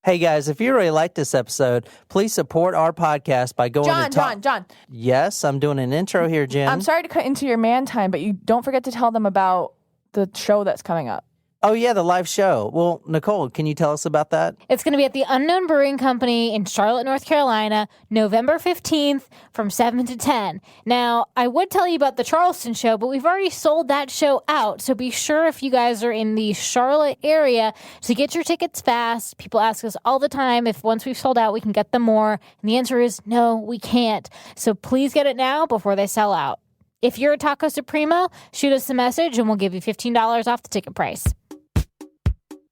Hey guys, if you really like this episode, please support our podcast by going to John. Yes, I'm doing an intro here, Jen. I'm sorry to cut into your man time, but you don't forget to tell them about the show that's coming up. Oh yeah, the live show. Well, Nicole, can you tell us about that? It's going to be at the Unknown Brewing Company in Charlotte, North Carolina, November 15th from 7 to 10. Now, I would tell you about the Charleston show, but we've already sold that show out. So be sure if you guys are in the Charlotte area to get your tickets fast. People ask us all the time if once we've sold out, we can get them more. And the answer is no, we can't. So please get it now before they sell out. If you're a Taco Supremo, shoot us a message and we'll give you $15 off the ticket price.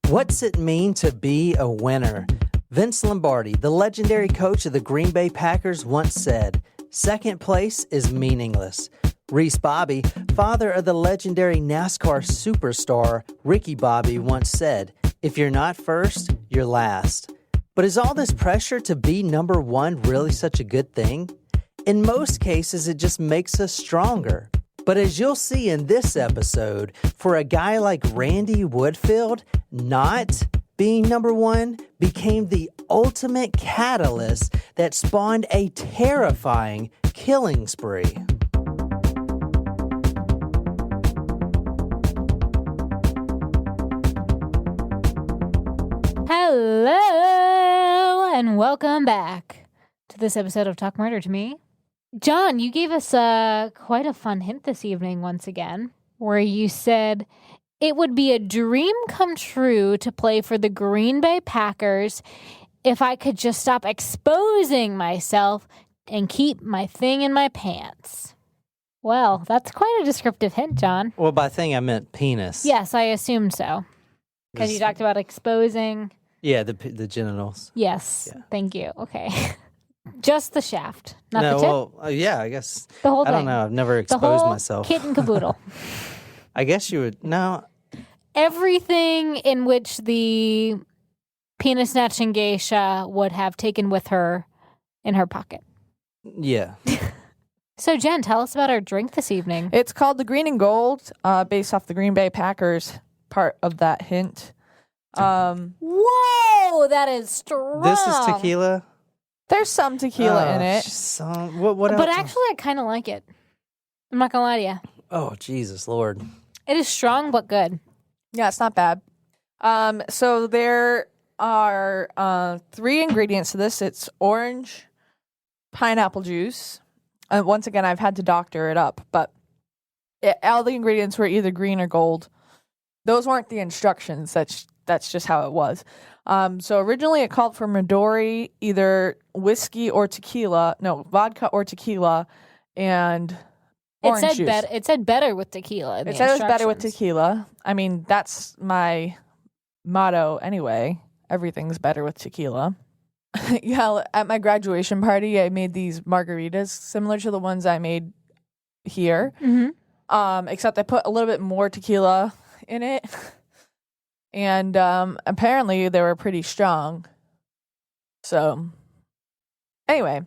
What's it mean to be a winner? Vince Lombardi, the legendary coach of the Green Bay Packers, once said, "Second place is meaningless." Reese Bobby, father of the legendary NASCAR superstar Ricky Bobby, once said, "If you're not first, you're last." But is all this pressure to be number one really such a good thing? In most cases, it just makes us stronger. But as you'll see in this episode, for a guy like Randy Woodfield, not being number one became the ultimate catalyst that spawned a terrifying killing spree. Hello, and welcome back to this episode of Talk Murder to Me. John, you gave us quite a fun hint this evening once again, where you said it would be a dream come true to play for the Green Bay Packers if I could just stop exposing myself and keep my thing in my pants. Well, that's quite a descriptive hint, John. Well, by thing I meant penis. Yes, I assumed so. Because you talked about exposing. Yeah, the genitals. Yes, yeah. Thank you. Okay. Just the shaft, not the tip? Well, yeah, I guess. The whole thing. I don't know. I've never exposed the whole myself. Kit and caboodle. I guess you would. No. Everything in which the penis snatching geisha would have taken with her in her pocket. Yeah. So, Jen, tell us about our drink this evening. It's called the Green and Gold, based off the Green Bay Packers part of that hint. Whoa, that is strong. This is tequila? There's some tequila in it. What else? But actually, I kind of like it. I'm not going to lie to you. Oh, Jesus, Lord. It is strong, but good. Yeah, it's not bad. So there are 3 ingredients to this. It's orange, pineapple juice. Once again, I've had to doctor it up, but all the ingredients were either green or gold. Those weren't the instructions. That's just how it was. So originally it called for Midori, either whiskey or tequila. No, vodka or tequila, and orange juice. It said better with tequila. It said it was better with tequila. I mean, that's my motto anyway. Everything's better with tequila. Yeah, at my graduation party, I made these margaritas similar to the ones I made here. Mm-hmm. Except I put a little bit more tequila in it. And apparently they were pretty strong. So, anyway,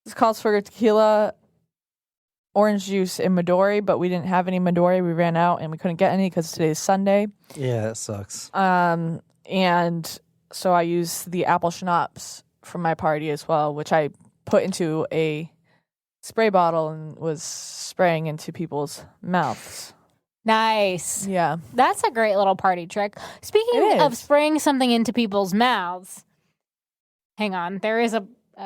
this calls for tequila, orange juice, and Midori, but we didn't have any Midori. We ran out and we couldn't get any because today's Sunday. Yeah, that sucks. And so I used the apple schnapps from my party as well, which I put into a spray bottle and was spraying into people's mouths. Nice. Yeah. That's a great little party trick. Speaking of spraying something into people's mouths, hang on. There is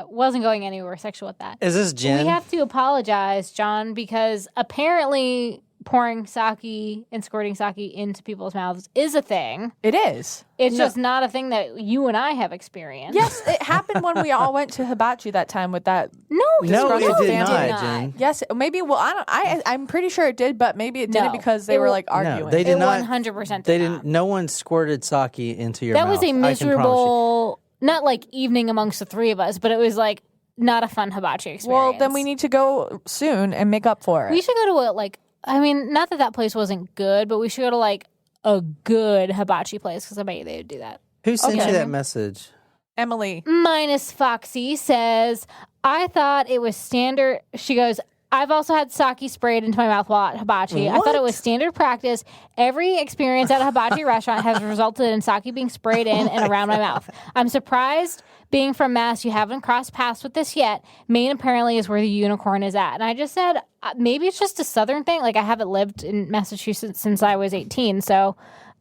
wasn't going anywhere sexual with that. Is this gin? We have to apologize, John, because apparently pouring sake and squirting sake into people's mouths is a thing. It is. It's just not a thing that you and I have experienced. Yes, it happened when we all went to Hibachi that time with that. No, it did not, Jen. Yes, maybe. Well, I'm pretty sure it did, but maybe it didn't because they were like arguing. No, they did not. 100% They didn't. No one squirted sake into your mouth. mouth. That was a miserable, not like evening amongst the three of us, but it was like not a fun hibachi experience. Well, then we need to go soon and make up for it. We should go to not that place wasn't good, but we should go to like a good hibachi place because I bet you they would do that. Who sent you that message? Emily. Minus Foxy says, I thought it was standard. She goes, I've also had sake sprayed into my mouth while at hibachi. I thought it was standard practice. Every experience at a hibachi restaurant has resulted in sake being sprayed in and around my mouth. I'm surprised, being from Mass, you haven't crossed paths with this yet. Maine apparently is where the unicorn is at. And I just said, maybe it's just a Southern thing. Like, I haven't lived in Massachusetts since I was 18, so...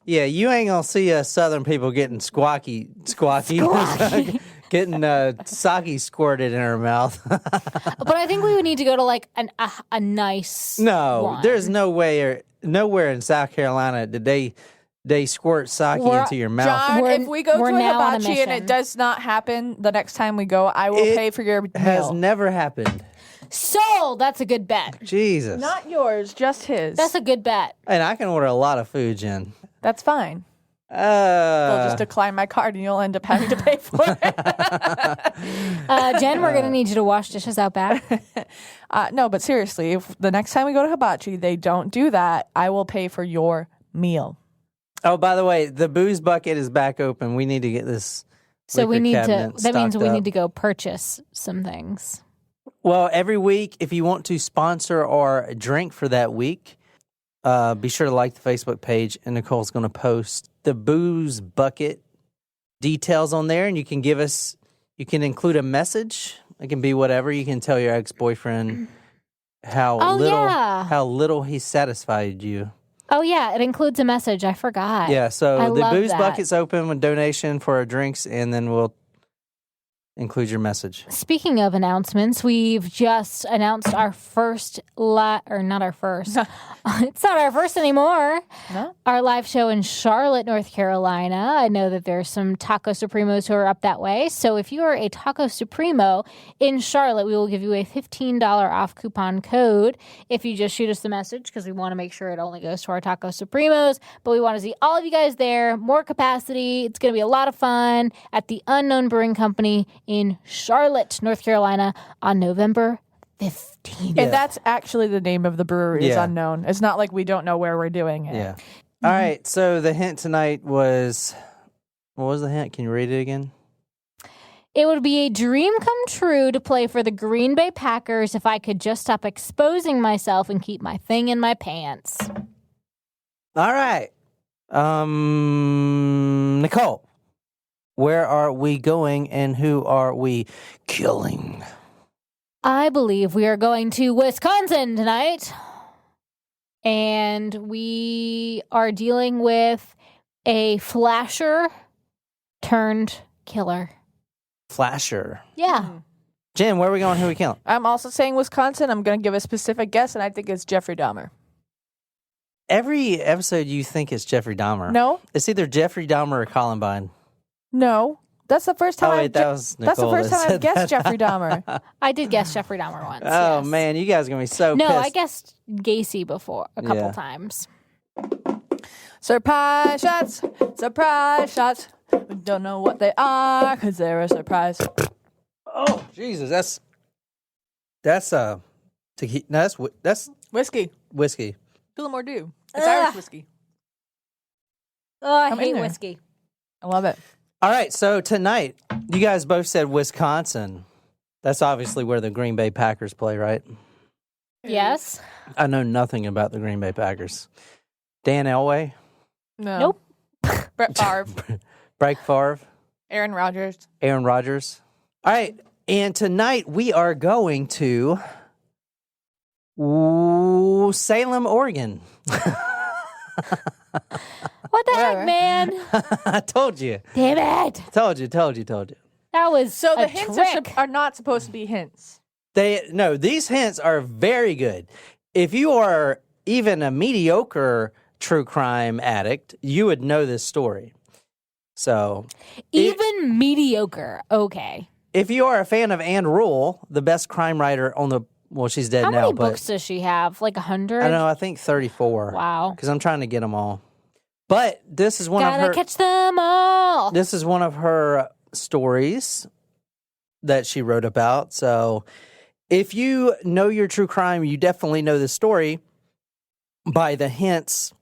Yeah, you ain't going to see Southern people getting squawky. Getting sake squirted in her mouth. But I think we would need to go to like a nice one. There's nowhere in South Carolina did they squirt sake into your mouth. John, if we go to a hibachi and it does not happen the next time we go, I will pay for your meal. It has never happened. Sold! That's a good bet. Jesus. Not yours, just his. That's a good bet. And I can order a lot of food, Jen. That's fine. They'll just decline my card and you'll end up having to pay for it. Jen, we're going to need you to wash dishes out back. No, but seriously, if the next time we go to hibachi, they don't do that, I will pay for your meal. Oh, by the way, the booze bucket is back open. We need to get this. So we need to, that means we up. need to go purchase some things. Well, every week, if you want to sponsor our drink for that week, be sure to like the Facebook page, and Nicole's going to post the booze bucket details on there, and you can include a message. It can be whatever. You can tell your ex-boyfriend how little he satisfied you. Oh, yeah, it includes a message. I forgot. Yeah, so the booze that. bucket's open with donation for our drinks, and then we'll include your message. Speaking of announcements, we've just announced our first not our first. It's not our first anymore. No? Our live show in Charlotte, North Carolina. I know that there's some Taco Supremos who are up that way. So if you are a Taco Supremo in Charlotte, we will give you a $15 off coupon code if you just shoot us the message, because we want to make sure it only goes to our Taco Supremos. But we want to see all of you guys there. More capacity. It's going to be a lot of fun at the Unknown Brewing Company in Charlotte, North Carolina on November 15th. And that's actually the name of the brewery is Unknown. It's not like we don't know where we're doing it. Yeah. All right, so the hint tonight was, what was the hint? Can you read it again? It would be a dream come true to play for the Green Bay Packers if I could just stop exposing myself and keep my thing in my pants. All right. Nicole, where are we going and who are we killing? I believe we are going to Wisconsin tonight. And we are dealing with a flasher turned killer. Flasher. Yeah. Jen, where are we going? Who are we killing? I'm also saying Wisconsin. I'm going to give a specific guess, and I think it's Jeffrey Dahmer. Every episode you think it's Jeffrey Dahmer. No? It's either Jeffrey Dahmer or Columbine. No. That's the first time that's the first time I've guessed Jeffrey Dahmer. I did guess Jeffrey Dahmer once. Oh, yes. man, you guys are going to be so No, pissed. I guessed Gacy before a couple times. Surprise shots. Surprise shots. We don't know what they are because they're a surprise. Oh, Jesus, that's tequila. No, that's Whiskey. whiskey. Tullamore Dew. It's Irish whiskey. Oh, I I'm hate in there. whiskey. I love it. All right, so tonight, you guys both said Wisconsin. That's obviously where the Green Bay Packers play, right? Yes. I know nothing about the Green Bay Packers. Dan Elway? No. Nope. Brett Favre. Brett Favre? Aaron Rodgers. Aaron Rodgers? All right, and tonight we are going to Salem, Oregon. What the Whatever. heck, man? I told you. Damn it. Told you. That was So a the hints trick. are not supposed to be hints. These hints are very good. If you are even a mediocre true crime addict, you would know this story. So, Even mediocre. Okay. if you are a fan of Anne Rule, the best crime writer on the, well, she's dead How now, many but books does she have? Like 100? I don't know, I think 34. Wow. Because I'm trying to get them all. But this is one Gotta of her. catch them all. This is one of her stories that she wrote about. So, if you know your true crime, you definitely know this story by the hints,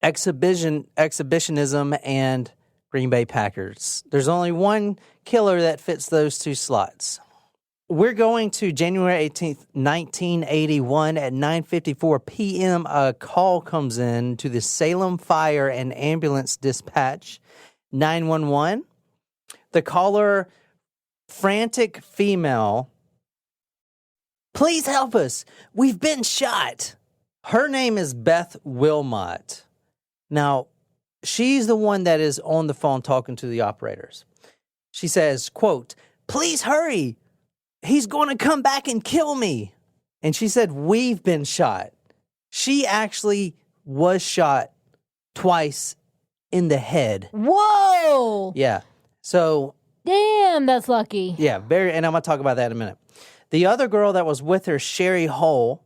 exhibitionism, and Green Bay Packers. There's only one killer that fits those two slots. we're going to January 18th, 1981 at 9:54 p.m. A call comes in to the Salem Fire and Ambulance Dispatch 911. The caller, frantic female, please help us. We've been shot. Her name is Beth Wilmot. Now, she's the one that is on the phone talking to the operators. She says, quote, please hurry. He's going to come back and kill me. And she said, we've been shot. She actually was shot twice in the head. Whoa! Yeah. So. Damn, that's lucky. Yeah, and I'm going to talk about that in a minute. The other girl that was with her, Sherry Hull.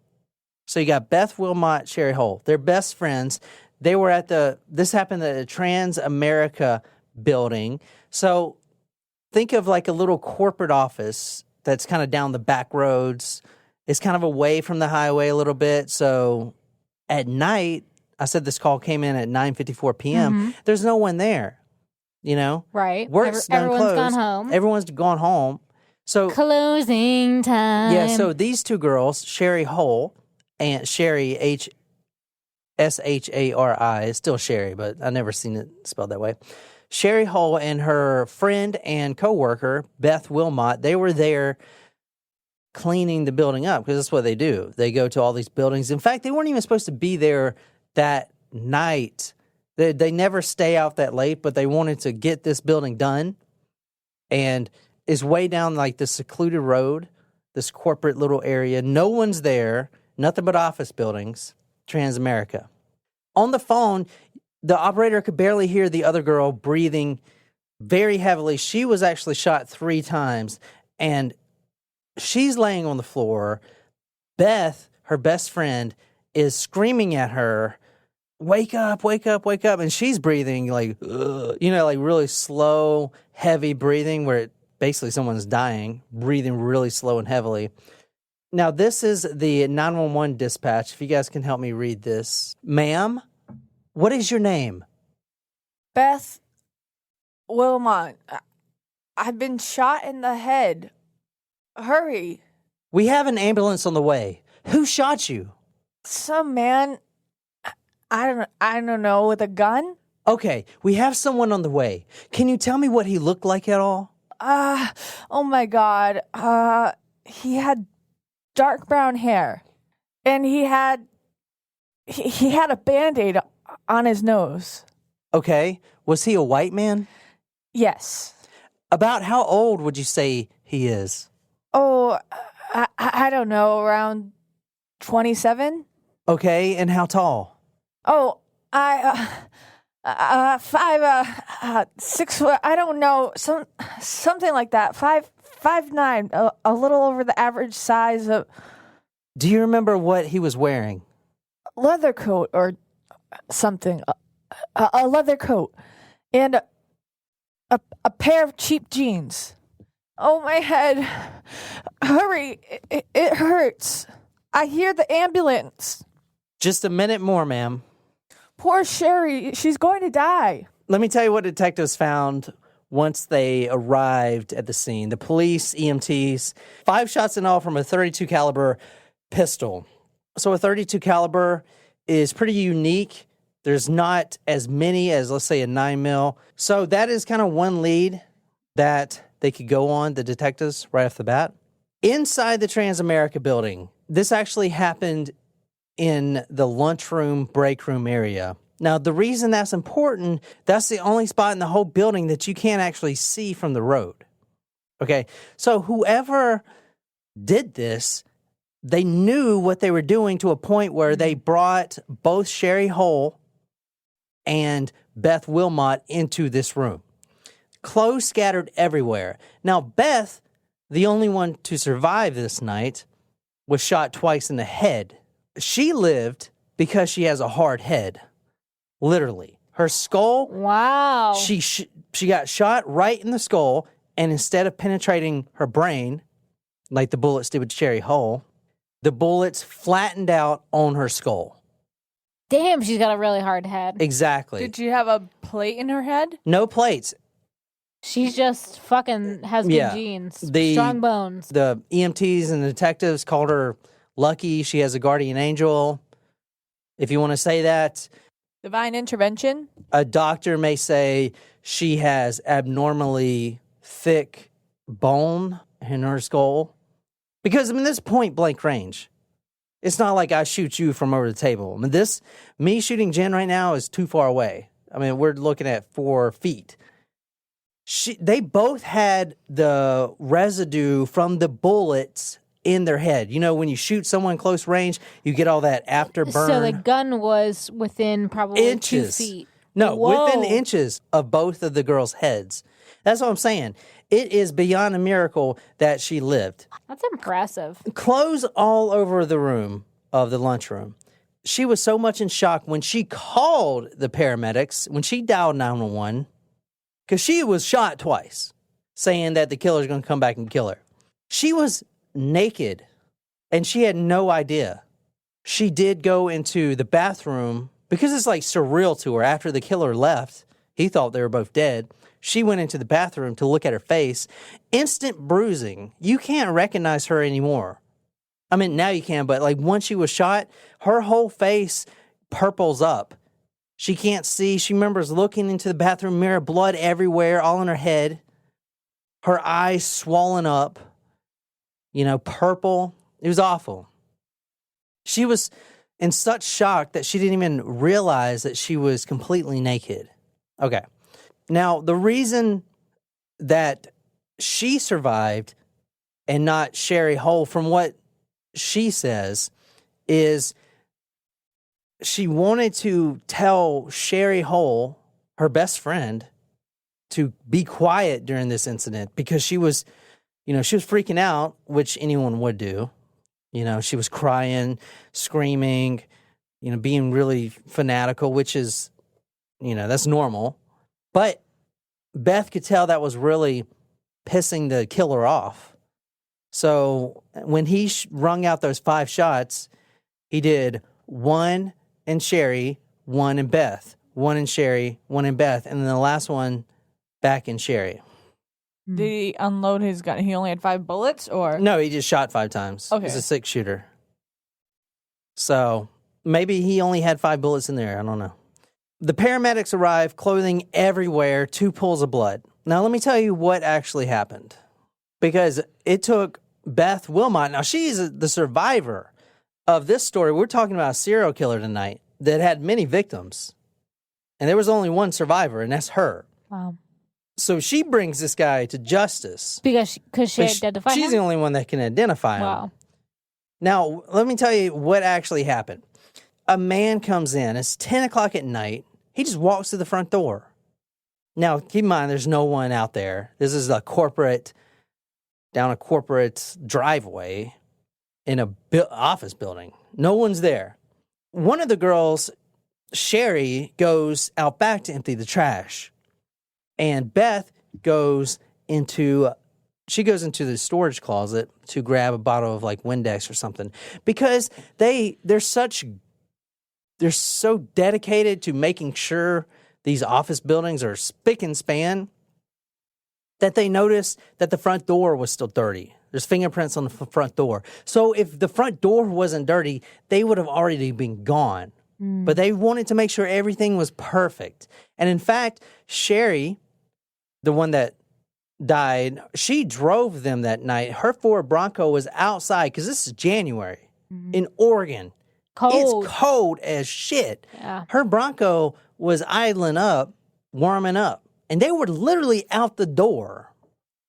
So you got Beth Wilmot, Sherry Hull. They're best friends. They were this happened at the Trans-America building. So think of like a little corporate office that's kind of down the back roads. It's kind of away from the highway a little bit. So at night, I said this call came in at 9:54 p.m. Mm-hmm. There's no one there, you know? Right. Work's Everyone's closed. gone home. Everyone's gone home. So closing time. yeah, so these two girls, Sherry Hull and Sherry Shari, it's still Sherry, but I've never seen it spelled that way. Sherry Hull and her friend and coworker, Beth Wilmot, they were there cleaning the building up because that's what they do. They go to all these buildings. In fact, they weren't even supposed to be there that night. They never stay out that late, but they wanted to get this building done. And it's way down like this secluded road, this corporate little area. No one's there, nothing but office buildings, Trans-America. On the phone, the operator could barely hear the other girl breathing very heavily. She was actually shot 3 times, and she's laying on the floor. Beth, her best friend, is screaming at her, wake up, wake up, wake up. And she's breathing like, like really slow, heavy breathing where basically someone's dying, breathing really slow and heavily. Now, this is the 911 dispatch. If you guys can help me read this. Ma'am, what is your name? Beth Wilmot. I've been shot in the head. Hurry. We have an ambulance on the way. Who shot you? Some man, I don't know, with a gun? Okay, we have someone on the way. Can you tell me what he looked like at all? Oh my God. He had dark brown hair, and he had a Band-Aid on his nose. Okay, was he a white man? Yes. About how old would you say he is? Oh, I don't know, around 27? Okay, and how tall? Oh, 6 foot. I don't know, something like that. 5'9", a little over the average size of. Do you remember what he was wearing? Leather coat or something. A leather coat and a pair of cheap jeans. Oh, my head! Hurry! It hurts. I hear the ambulance. Just a minute more, ma'am. Poor Sherry, she's going to die. Let me tell you what detectives found once they arrived at the scene. The police, EMTs, 5 shots in all from a .32 caliber pistol. So a .32 caliber is pretty unique. There's not as many as, let's say, a 9mm. So that is kind of one lead that they could go on, the detectives, right off the bat. Inside the Trans-America building, this actually happened in the lunchroom, break room area. Now, the reason that's important, that's the only spot in the whole building that you can't actually see from the road. Okay, so whoever did this, they knew what they were doing to a point where they brought both Sherry Hull and Beth Wilmot into this room. Clothes scattered everywhere. Now, Beth, the only one to survive this night, was shot twice in the head. She lived because she has a hard head. Literally. Her skull. Wow. She got shot right in the skull, and instead of penetrating her brain, like the bullets did with Sherry Hull, the bullets flattened out on her skull. Damn, she's got a really hard head. Exactly. Did she have a plate in her head? No plates. She's just fucking has good genes, strong bones. The EMTs and the detectives called her lucky. She has a guardian angel, if you want to say that. Divine intervention. A doctor may say she has abnormally thick bone in her skull. Because, I mean, this point blank range. It's not like I shoot you from over the table. I mean, me shooting Jen right now is too far away. I mean, we're looking at 4 feet. They both had the residue from the bullets in their head. You know, when you shoot someone close range, you get all that afterburn. So the gun was within probably inches. 2 feet. No, Whoa. within inches of both of the girls' heads. That's what I'm saying. It is beyond a miracle that she lived. That's impressive. Clothes all over the room of the lunchroom. She was so much in shock when she called the paramedics, when she dialed 911, because she was shot twice, saying that the killer's going to come back and kill her. She was naked, and she had no idea. She did go into the bathroom, because it's like surreal to her. After the killer left, he thought they were both dead. She went into the bathroom to look at her face. Instant bruising. You can't recognize her anymore. I mean, now you can, but like once she was shot, her whole face purples up. She can't see. She remembers looking into the bathroom mirror, blood everywhere, all in her head. Her eyes swollen up, purple. It was awful. She was in such shock that she didn't even realize that she was completely naked. Okay. Now, the reason that she survived and not Sherry Hole, from what she says, is she wanted to tell Sherry Hole, her best friend, to be quiet during this incident because she was freaking out, which anyone would do. She was crying, screaming, being really fanatical, which is, that's normal. But Beth could tell that was really pissing the killer off. So when he rung out those 5 shots, he did 1 in Sherry, 1 in Beth, 1 in Sherry, 1 in Beth, and then the last one back in Sherry. Did he unload his gun? He only had 5 bullets, or? No, he just shot 5 times. Okay. He's a 6-shooter. So maybe he only had 5 bullets in there. I don't know. The paramedics arrived, clothing everywhere, 2 pools of blood. Now, let me tell you what actually happened. Because it took Beth Wilmot. Now, she's the survivor of this story. We're talking about a serial killer tonight that had many victims. And there was only one survivor, and that's her. Wow. So she brings this guy to justice. Because she identified him? She's the only one that can identify him. Wow. Now, let me tell you what actually happened. A man comes in. It's 10 o'clock at night. He just walks to the front door. Now, keep in mind, there's no one out there. This is down a corporate driveway in a office building. No one's there. One of the girls, Sherry, goes out back to empty the trash. And Beth goes into the storage closet to grab a bottle of like Windex or something, because they're so dedicated to making sure these office buildings are spick and span that they noticed that the front door was still dirty. There's fingerprints on the front door. So if the front door wasn't dirty, they would have already been gone. But they wanted to make sure everything was perfect. And in fact, Sherry, the one that died, she drove them that night. Her Ford Bronco was outside, because this is January in Oregon. Cold. It's cold as shit. Yeah. Her Bronco was idling up, warming up. And they were literally out the door.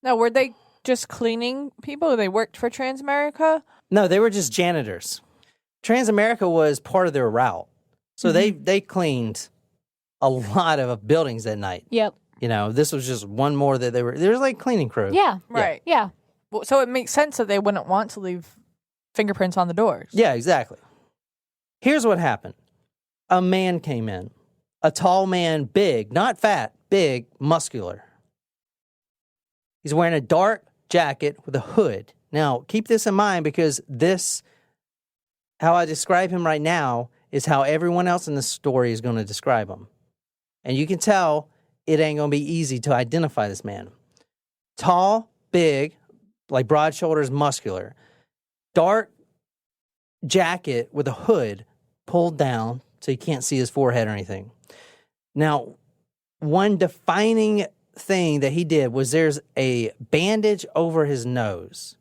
Now, were they just cleaning people? They worked for Transamerica? No, they were just janitors. Transamerica was part of their route. So they cleaned a lot of buildings that night. Yep. This was just one more that there was like cleaning crew. Yeah. Right. Yeah. Well, so it makes sense that they wouldn't want to leave fingerprints on the doors. Yeah, exactly. Here's what happened. A man came in. A tall man, big, not fat, big, muscular. He's wearing a dark jacket with a hood. Now, keep this in mind, because how I describe him right now is how everyone else in this story is going to describe him. And you can tell it ain't going to be easy to identify this man. Tall, big, like broad shoulders, muscular. Dark jacket with a hood pulled down so you can't see his forehead or anything. Now, one defining thing that he did was there's a bandage over his nose,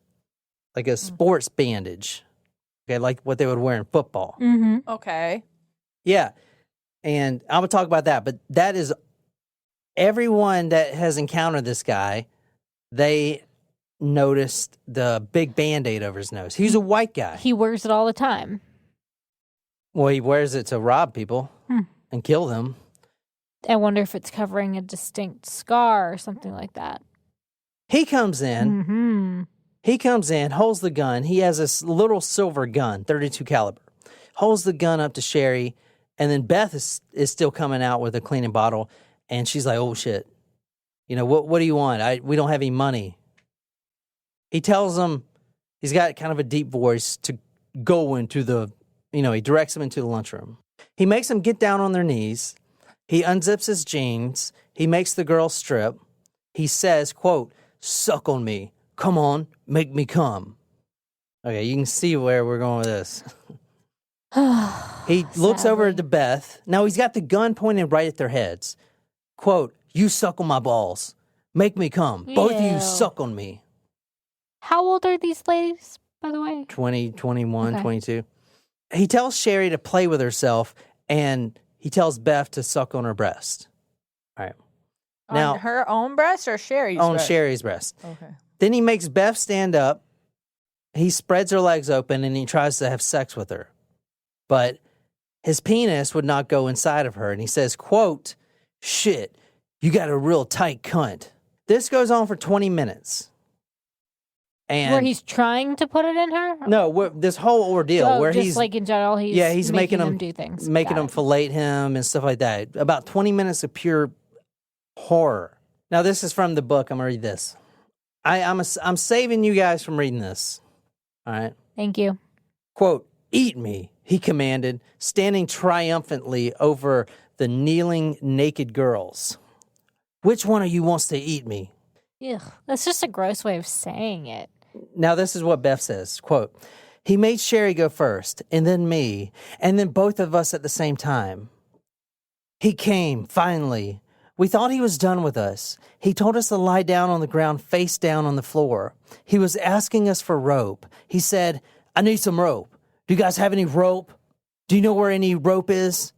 like a sports bandage, okay, like what they would wear in football. Mm-hmm. Okay. Yeah, and I'm going to talk about that, but that is everyone that has encountered this guy, they noticed the big Band-Aid over his nose. He's a white guy. He wears it all the time. Well, he wears it to rob people and kill them. I wonder if it's covering a distinct scar or something like that. He comes in. Mm-hmm. He comes in, holds the gun. He has this little silver gun, .32 caliber. Holds the gun up to Sherry, and then Beth is still coming out with a cleaning bottle, and she's like, "Oh shit, what do you want? We don't have any money." He tells him, he's got kind of a deep voice, to go into the, he directs him into the lunchroom. He makes them get down on their knees. He unzips his jeans. He makes the girl strip. He says, quote, "Suck on me. Come on, make me come." Okay, you can see where we're going with this. He looks over at Beth. Now he's got the gun pointed right at their heads. Quote, "You suck on my balls. Make me come. Both of you Ew. suck on me." How old are these ladies, by the way? 20, 21, Okay. 22. He tells Sherry to play with herself, and he tells Beth to suck on her breast. All right. Now, On her own breast or Sherry's on breast? Sherry's breast. Okay. Then he makes Beth stand up. He spreads her legs open, and he tries to have sex with her. But his penis would not go inside of her, and he says, quote, "Shit, you got a real tight cunt." This goes on for 20 minutes. And Where he's trying to put it in her? no, this whole ordeal Oh, where just he's like in general, he's making them them do things. making Got them it. fillet him and stuff like that. About 20 minutes of pure horror. Now, this is from the book. I'm gonna read this. I'm saving you guys from reading this. All right. Thank you. Quote, "Eat me," he commanded, standing triumphantly over the kneeling naked girls. "Which one of you wants to eat me?" Ugh, that's just a gross way of saying it. Now, this is what Beth says. Quote, "He made Sherry go first, and then me, and then both of us at the same time. He came, finally. We thought he was done with us. He told us to lie down on the ground, face down on the floor. He was asking us for rope. He said, 'I need some rope. Do you guys have any rope? Do you know where any rope is?'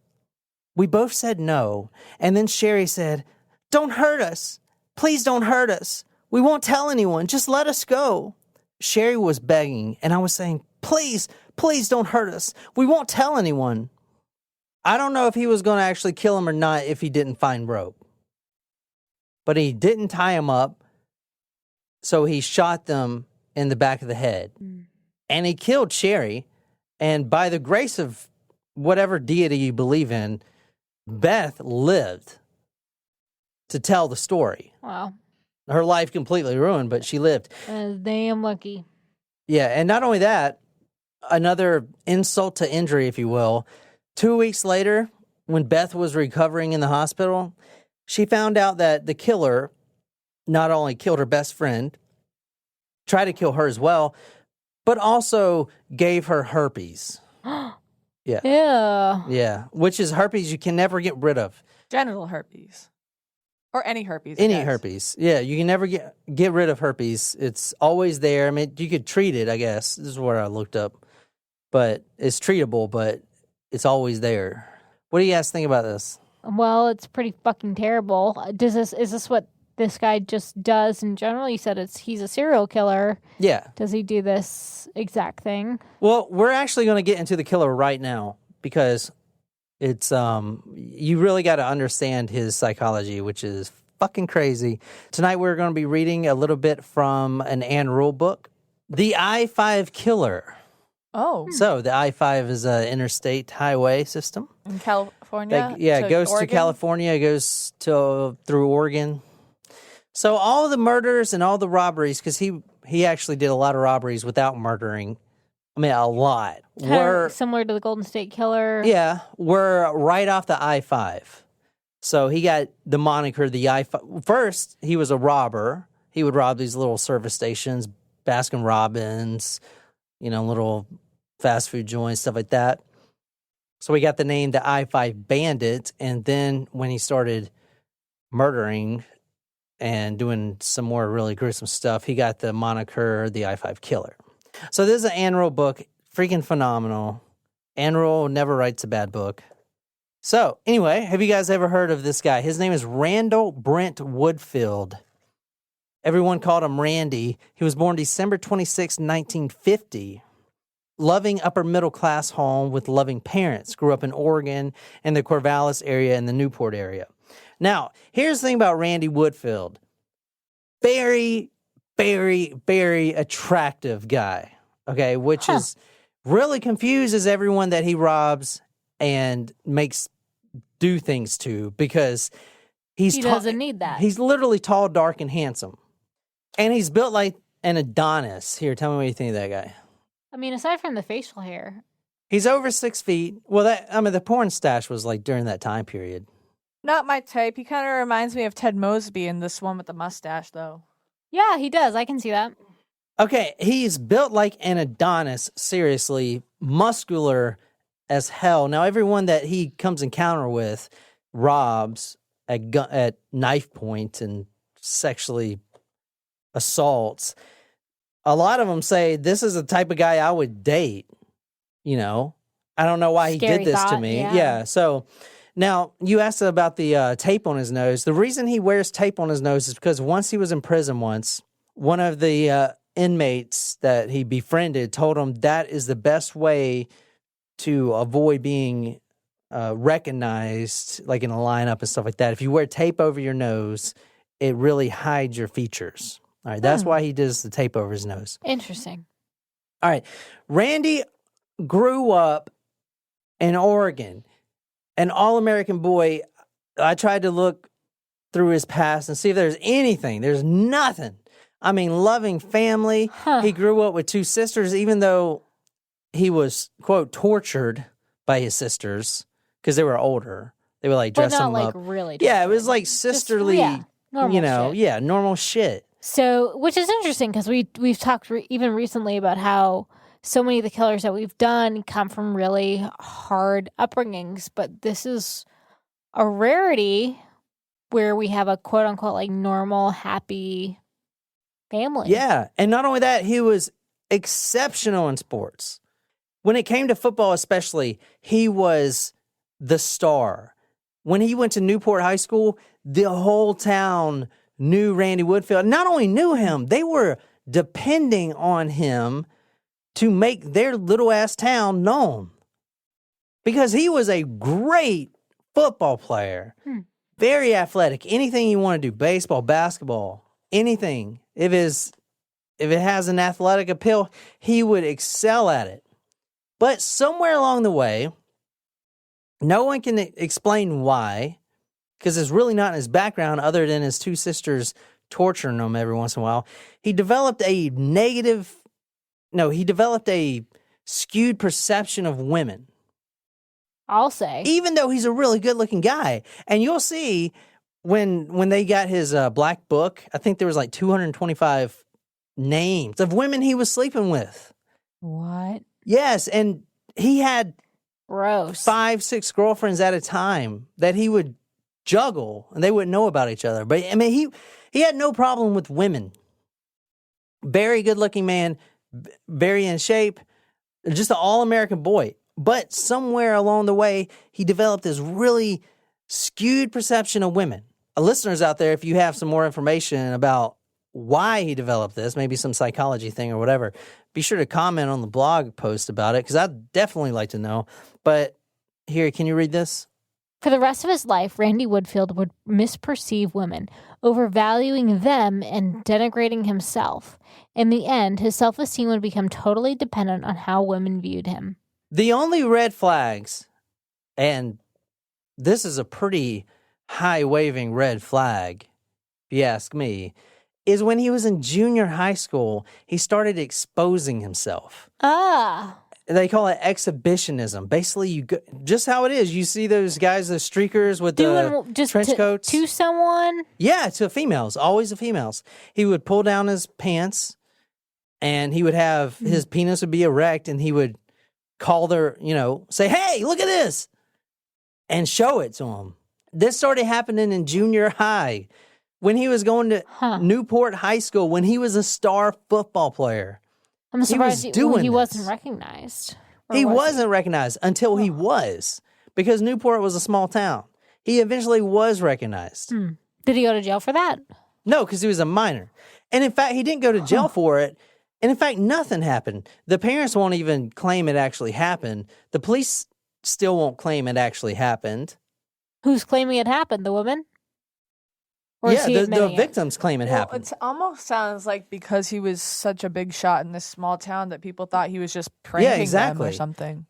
We both said no, and then Sherry said, 'Don't hurt us. Please don't hurt us. We won't tell anyone. Just let us go.' Sherry was begging, and I was saying, 'Please, please don't hurt us. We won't tell anyone.' I don't know if he was going to actually kill him or not if he didn't find rope. But he didn't tie him up, so he shot them in the back of the head. And he killed Sherry, and by the grace of whatever deity you believe in, Beth lived to tell the story. Wow. Her life completely ruined, but she lived. Damn lucky. Yeah, and not only that, another insult to injury, if you will. 2 weeks later, when Beth was recovering in the hospital, she found out that the killer not only killed her best friend, tried to kill her as well, but also gave her herpes. Yeah. Yeah. Yeah, which is herpes you can never get rid of. Genital herpes. Or any herpes. I Any guess. herpes. Yeah, you can never get rid of herpes. It's always there. I mean, you could treat it, I guess. This is what I looked up. But it's treatable, but it's always there. What do you guys think about this? Well, it's pretty fucking terrible. Is this what this guy just does in general? You said he's a serial killer. Yeah. Does he do this exact thing? Well, we're actually going to get into the killer right now because it's you really got to understand his psychology, which is fucking crazy. Tonight we're going to be reading a little bit from an Ann Rule book, The I-5 Killer. Oh. So the I-5 is an interstate highway system. In California? It goes to Oregon? California, it goes through Oregon. So all the murders and all the robberies, because he actually did a lot of robberies without murdering. I mean, a lot. Kind of similar to the Golden State Killer. Yeah, we're right off the I-5. So he got the moniker, the I-5. First, he was a robber. He would rob these little service stations, Baskin Robbins, little fast food joints, stuff like that. So he got the name the I-5 Bandit. And then when he started murdering and doing some more really gruesome stuff, he got the moniker the I-5 Killer. So this is an Ann Rule book, freaking phenomenal. Ann Rule never writes a bad book. So anyway, have you guys ever heard of this guy? His name is Randall Brent Woodfield. Everyone called him Randy. He was born December 26, 1950. Loving upper middle class home with loving parents. Grew up in Oregon and the Corvallis area and the Newport area. Now, here's the thing about Randy Woodfield. Very, very, very attractive guy, okay, which is really confuses everyone that he robs and makes do things to, because he doesn't need that. He's literally tall, dark, and handsome. And he's built like an Adonis. Here, tell me what you think of that guy. I mean, aside from the facial hair. He's over 6 feet. Well, the porn stash was like during that time period. Not my type. He kind of reminds me of Ted Mosby in this one with the mustache, though. Yeah, he does. I can see that. Okay, he's built like an Adonis, seriously, muscular as hell. Now, everyone that he comes encounter with robs at knife point and sexually assaults. A lot of them say, this is the type of guy I would date. I don't know why Scary he did this to me. Yeah. So now you asked about the tape on his nose. The reason he wears tape on his nose is because once he was in prison once, one of the inmates that he befriended told him that is the best way to avoid being recognized, like in a lineup and stuff like that. If you wear tape over your nose, it really hides your features. All right, that's why he does the tape over his nose. Interesting. All right, Randy grew up in Oregon, an all-American boy. I tried to look through his past and see if there's anything. There's nothing. I mean, loving family. He grew up with 2 sisters, even though he was, quote, tortured by his sisters because they were older. They would like dress him up. Really. Yeah, it was like sisterly, normal shit. Normal shit. So, which is interesting because we've talked even recently about how so many of the killers that we've done come from really hard upbringings, but this is a rarity where we have a quote unquote like normal, happy family. Yeah, and not only that, he was exceptional in sports. When it came to football especially, he was the star. When he went to Newport High School, the whole town knew Randy Woodfield. Not only knew him, they were depending on him to make their little-ass town known. Because he was a great football player. Very athletic. Anything you want to do, baseball, basketball, anything. If it has an athletic appeal, he would excel at it. But somewhere along the way, no one can explain why, because it's really not in his background other than his 2 sisters torturing him every once in a while. He developed a skewed perception of women. I'll say. Even though he's a really good-looking guy. And you'll see when they got his black book, I think there was like 225 names of women he was sleeping with. What? Yes, and he had gross 5-6 girlfriends at a time that he would juggle, and they wouldn't know about each other. But I mean, he had no problem with women. Very good-looking man, very in shape, just an all-American boy. But somewhere along the way, he developed this really skewed perception of women. Listeners out there, if you have some more information about why he developed this, maybe some psychology thing or whatever, be sure to comment on the blog post about it, because I'd definitely like to know. But here, can you read this? For the rest of his life, Randy Woodfield would misperceive women, overvaluing them and denigrating himself. In the end, his self-esteem would become totally dependent on how women viewed him. The only red flags, and this is a pretty high-waving red flag, if you ask me, is when he was in junior high school, he started exposing himself. They call it exhibitionism. Basically, you go, just how it is. You see those guys, the streakers with the trench coats. To someone? Yeah, to females. Always the females. He would pull down his pants, and he would have his penis would be erect, and he would call their, say, "Hey, look at this," and show it to them. This started happening in junior high when he was going to Newport High School when he was a star football player. I'm surprised he this. wasn't recognized. He wasn't recognized until he was, because Newport was a small town. He eventually was recognized. Did he go to jail for that? No, because he was a minor. And in fact, he didn't go to jail for it. And in fact, nothing happened. The parents won't even claim it actually happened. The police still won't claim it actually happened. Who's claiming it happened? The woman? Or yeah, the victims claim it happened. It almost sounds like because he was such a big shot in this small town that people thought he was just pranking them or something.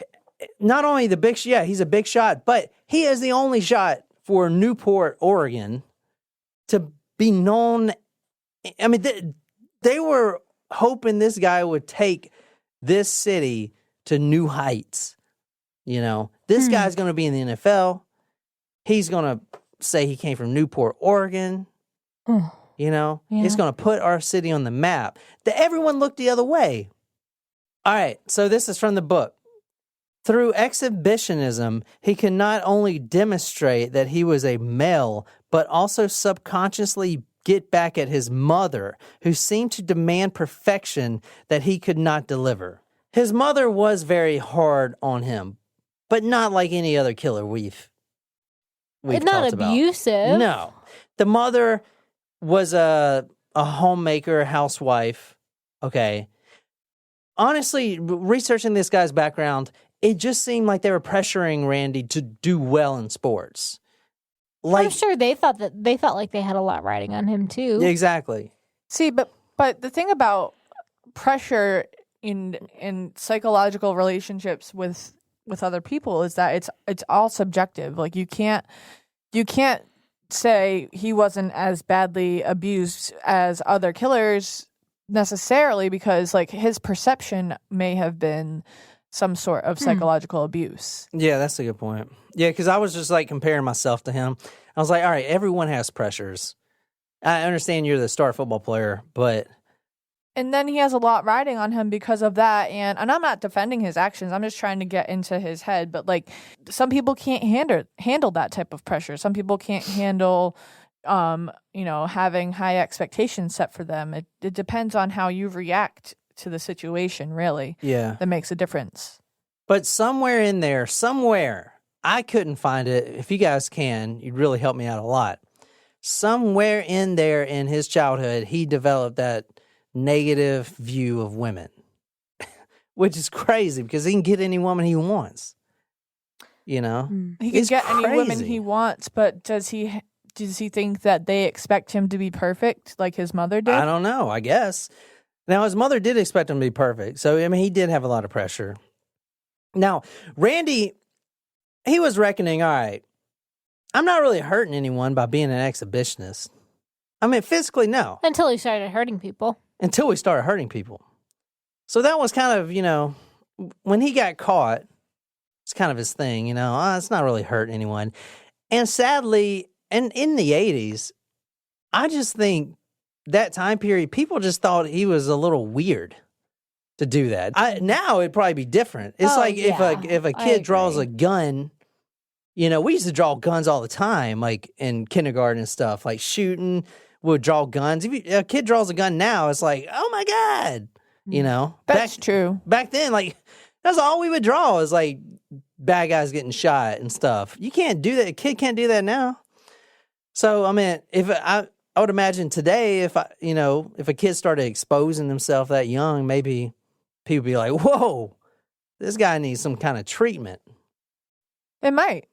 Not only he's a big shot, but he is the only shot for Newport, Oregon, to be known. I mean, they were hoping this guy would take this city to new heights. This guy's going to be in the NFL. He's going to say he came from Newport, Oregon. He's going to put our city on the map. Everyone looked the other way. All right, so this is from the book. Through exhibitionism, he could not only demonstrate that he was a male, but also subconsciously get back at his mother, who seemed to demand perfection that he could not deliver. His mother was very hard on him, but not like any other killer we've not abusive. No. The mother was a homemaker, housewife. Okay. Honestly, researching this guy's background, it just seemed like they were pressuring Randy to do well in sports. I'm sure they felt like they had a lot riding on him too. Exactly. See, but the thing about pressure in psychological relationships with other people is that it's all subjective. Like you can't say he wasn't as badly abused as other killers necessarily, because like his perception may have been some sort of psychological abuse. Yeah, that's a good point. Yeah, because I was just like comparing myself to him. I was like, all right, everyone has pressures. I understand you're the star football player, but... And then he has a lot riding on him because of that. And I'm not defending his actions. I'm just trying to get into his head. But like some people can't handle that type of pressure. Some people can't handle, having high expectations set for them. It depends on how you react to the situation, really. Yeah. That makes a difference. But somewhere in there, I couldn't find it. If you guys can, you'd really help me out a lot. Somewhere in there in his childhood, he developed that negative view of women, which is crazy because he can get any woman he wants. He can get any woman he wants, but does he think that they expect him to be perfect like his mother did? I don't know, I guess. Now, his mother did expect him to be perfect, so I mean, he did have a lot of pressure. Now, Randy, he was reckoning, all right, I'm not really hurting anyone by being an exhibitionist. I mean, physically, no. Until he started hurting people. Until we started hurting people. So that was kind of, when he got caught, it's kind of his thing, it's not really hurting anyone. And sadly, and in the 80s, I just think that time period, people just thought he was a little weird to do that. Now it'd probably be different. It's if a kid draws a gun, we used to draw guns all the time, like in kindergarten and stuff, like shooting. Would draw guns. If a kid draws a gun now, it's like, oh my God, That's true. Back then, like that's all we would draw is like bad guys getting shot and stuff. You can't do that. A kid can't do that now. So I mean, I would imagine today, if a kid started exposing himself that young, maybe people be like, whoa, this guy needs some kind of treatment. It might.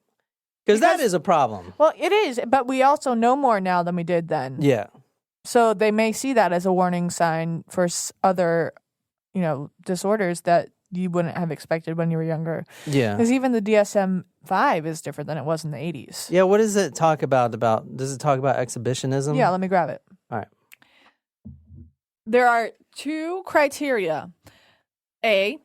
Because that is a problem. Well, it is, but we also know more now than we did then. Yeah. So they may see that as a warning sign for other, disorders that you wouldn't have expected when you were younger. Yeah. Because even the DSM-5 is different than it was in the 80s. Yeah, what does it talk about? Does it talk about exhibitionism? Yeah, let me grab it. All right. There are 2 criteria. A,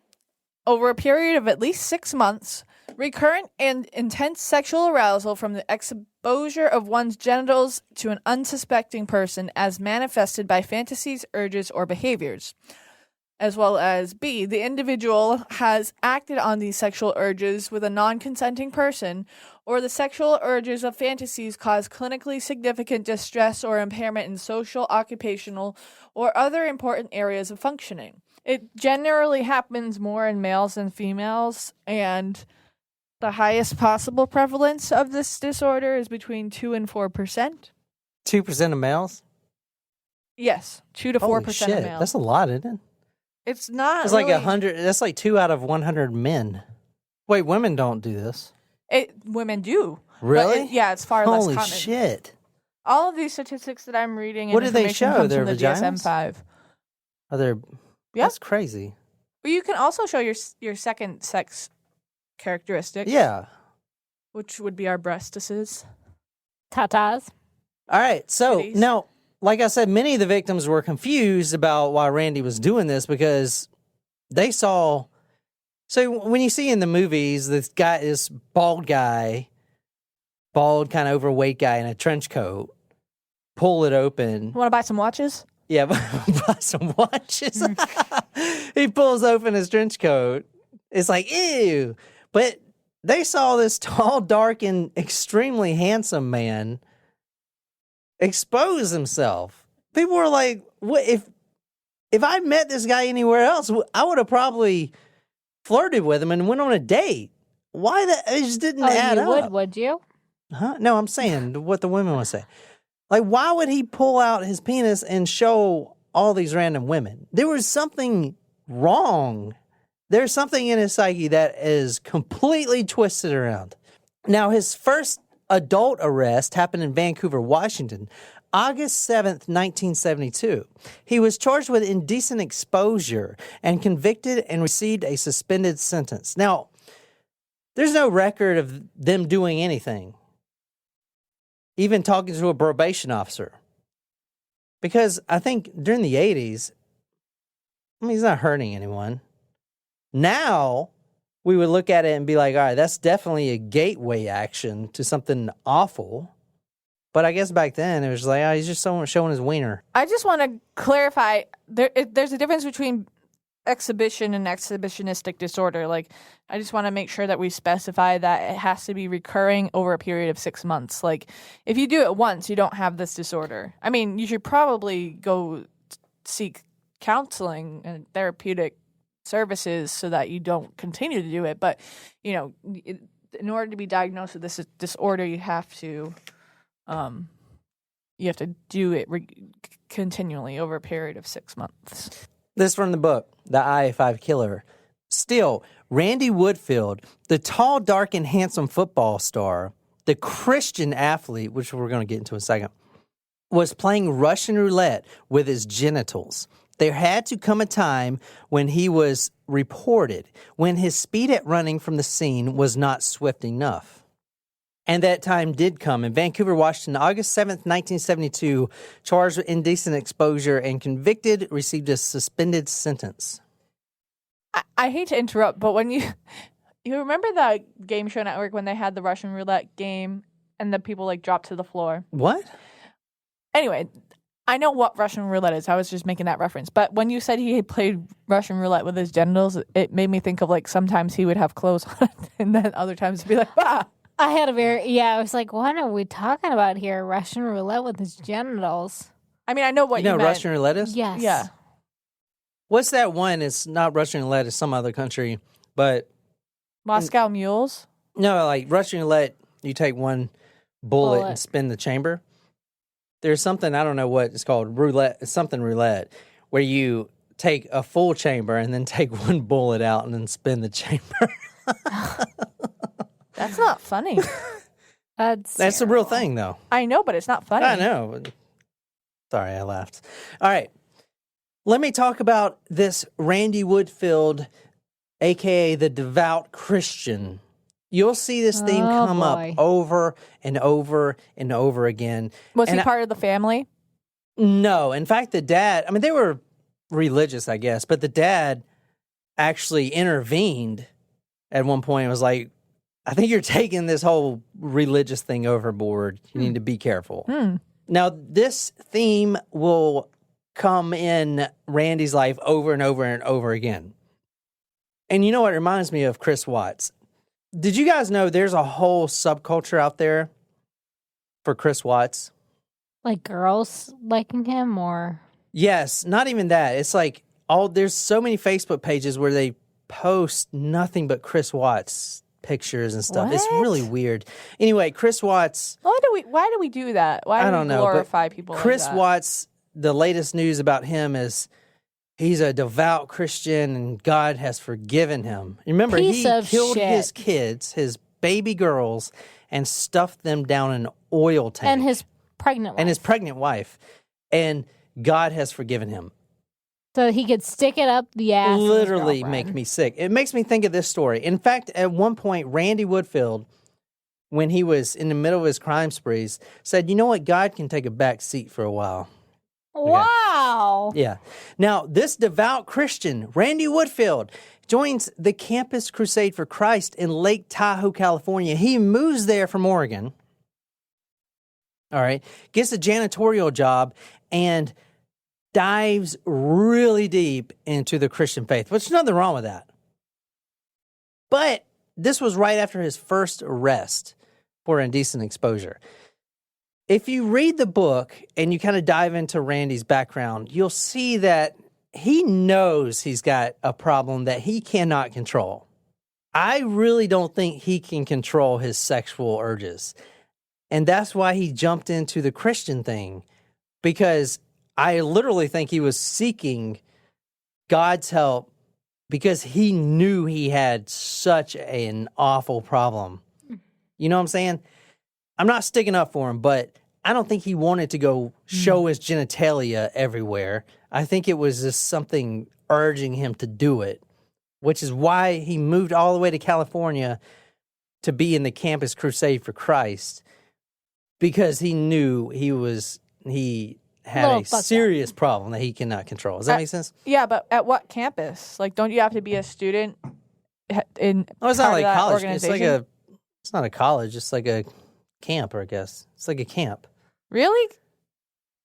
over a period of at least 6 months, recurrent and intense sexual arousal from the exposure of one's genitals to an unsuspecting person as manifested by fantasies, urges, or behaviors. As well as B, the individual has acted on these sexual urges with a non-consenting person, or the sexual urges of fantasies cause clinically significant distress or impairment in social, occupational, or other important areas of functioning. It generally happens more in males than females, and the highest possible prevalence of this disorder is between 2 and 4%. 2% of males? Yes, 2 to 4% Holy shit, of males. that's a lot, isn't it? It's not. It's really, like 100. That's like 2 out of 100 men. Wait, women don't do this. Women do. Really? Yeah, it's far Holy less common. shit! All of these statistics that I'm reading, and What do they information show? comes Their from the vaginas? DSM-5. Are there? Yeah. That's crazy. Well, you can also show your second sex characteristic. Yeah. Which would be our breastises. Tatas. All right. So Titties. now, like I said, many of the victims were confused about why Randy was doing this because they saw. So when you see in the movies, this bald kind of overweight guy in a trench coat, pull it open. Want to buy some watches? Yeah, buy some watches. He pulls open his trench coat. It's like, ew. But they saw this tall, dark, and extremely handsome man expose himself. People were like, "What if I met this guy anywhere else, I would have probably flirted with him and went on a date." Why that? It just didn't add up. Would you? Huh? No, I'm saying what the women would say. Like, why would he pull out his penis and show all these random women? There was something wrong. There's something in his psyche that is completely twisted around. Now, his first adult arrest happened in Vancouver, Washington, August 7th, 1972. He was charged with indecent exposure and convicted and received a suspended sentence. Now, there's no record of them doing anything, even talking to a probation officer. Because I think during the 80s, he's not hurting anyone. Now, we would look at it and be like, all right, that's definitely a gateway action to something awful. But I guess back then, it was like, oh, he's just showing his wiener. I just want to clarify, there's a difference between exhibition and exhibitionistic disorder. Like, I just want to make sure that we specify that it has to be recurring over a period of 6 months. Like, if you do it once, you don't have this disorder. I mean, you should probably go seek counseling and therapeutic services so that you don't continue to do it. But, in order to be diagnosed with this disorder, you have to do it continually over a period of 6 months. This from the book, The I-5 Killer. Still, Randy Woodfield, the tall, dark, and handsome football star, the Christian athlete, which we're going to get into in a second, was playing Russian roulette with his genitals. There had to come a time when he was reported, when his speed at running from the scene was not swift enough. And that time did come. In Vancouver, Washington, August 7th, 1972, charged with indecent exposure and convicted, received a suspended sentence. I hate to interrupt, but when you remember the Game Show Network when they had the Russian roulette game and the people dropped to the floor? What? Anyway, I know what Russian roulette is. I was just making that reference. But when you said he had played Russian roulette with his genitals, it made me think of sometimes he would have clothes on and then other times it'd be like, bah. I had I was like, what are we talking about here? Russian roulette with his genitals. I mean, I know what you know meant. Russian roulette is? Yes. Yeah. What's that one? It's not Russian roulette, it's some other country, but... Moscow Mules? No, like Russian roulette, you take one bullet and spin the chamber. There's something, I don't know what it's called, roulette, something roulette, where you take a full chamber and then take one bullet out and then spin the chamber. That's not funny. That's a real thing, though. I know, but it's not funny. I know. Sorry, I laughed. All right. Let me talk about this Randy Woodfield, a.k.a. the devout Christian. You'll see this theme come up over and over and over again. Was he part of the family? No. In fact, the dad, they were religious, I guess, but the dad actually intervened at one point and was like, I think you're taking this whole religious thing overboard. You need to be careful. Now, this theme will come in Randy's life over and over and over again. And you know what it reminds me of? Chris Watts. Did you guys know there's a whole subculture out there for Chris Watts? Like girls liking him or? Yes, not even that. It's like there's so many Facebook pages where they post nothing but Chris Watts pictures and stuff. What? It's really weird. Anyway, Chris Watts. Why do we do that? Why do we glorify people Chris like that? Watts, the latest news about him is he's a devout Christian and God has forgiven him. Remember, he killed his kids, his baby girls, and stuffed them down an oil tank. And his pregnant wife. And God has forgiven him. So he could stick it up the ass. Literally make me sick. It makes me think of this story. In fact, at one point, Randy Woodfield, when he was in the middle of his crime sprees, said, you know what? God can take a back seat for a while. Wow. Yeah. Now, this devout Christian, Randy Woodfield, joins the Campus Crusade for Christ in Lake Tahoe, California. He moves there from Oregon. All right. Gets a janitorial job and dives really deep into the Christian faith, which is nothing wrong with that. But this was right after his first arrest for indecent exposure. If you read the book and you kind of dive into Randy's background, you'll see that he knows he's got a problem that he cannot control. I really don't think he can control his sexual urges. And that's why he jumped into the Christian thing, because I literally think he was seeking God's help because he knew he had such an awful problem. You know what I'm saying? I'm not sticking up for him, but I don't think he wanted to go show his genitalia everywhere. I think it was just something urging him to do it, which is why he moved all the way to California to be in the Campus Crusade for Christ, because he knew he had a serious problem that he cannot control. Does that make sense? Yeah, but at what campus? Like, don't you have to be a student in? Oh, it's not like college. Organization? It's not a college. It's like a camp, I guess. It's like a camp. Really?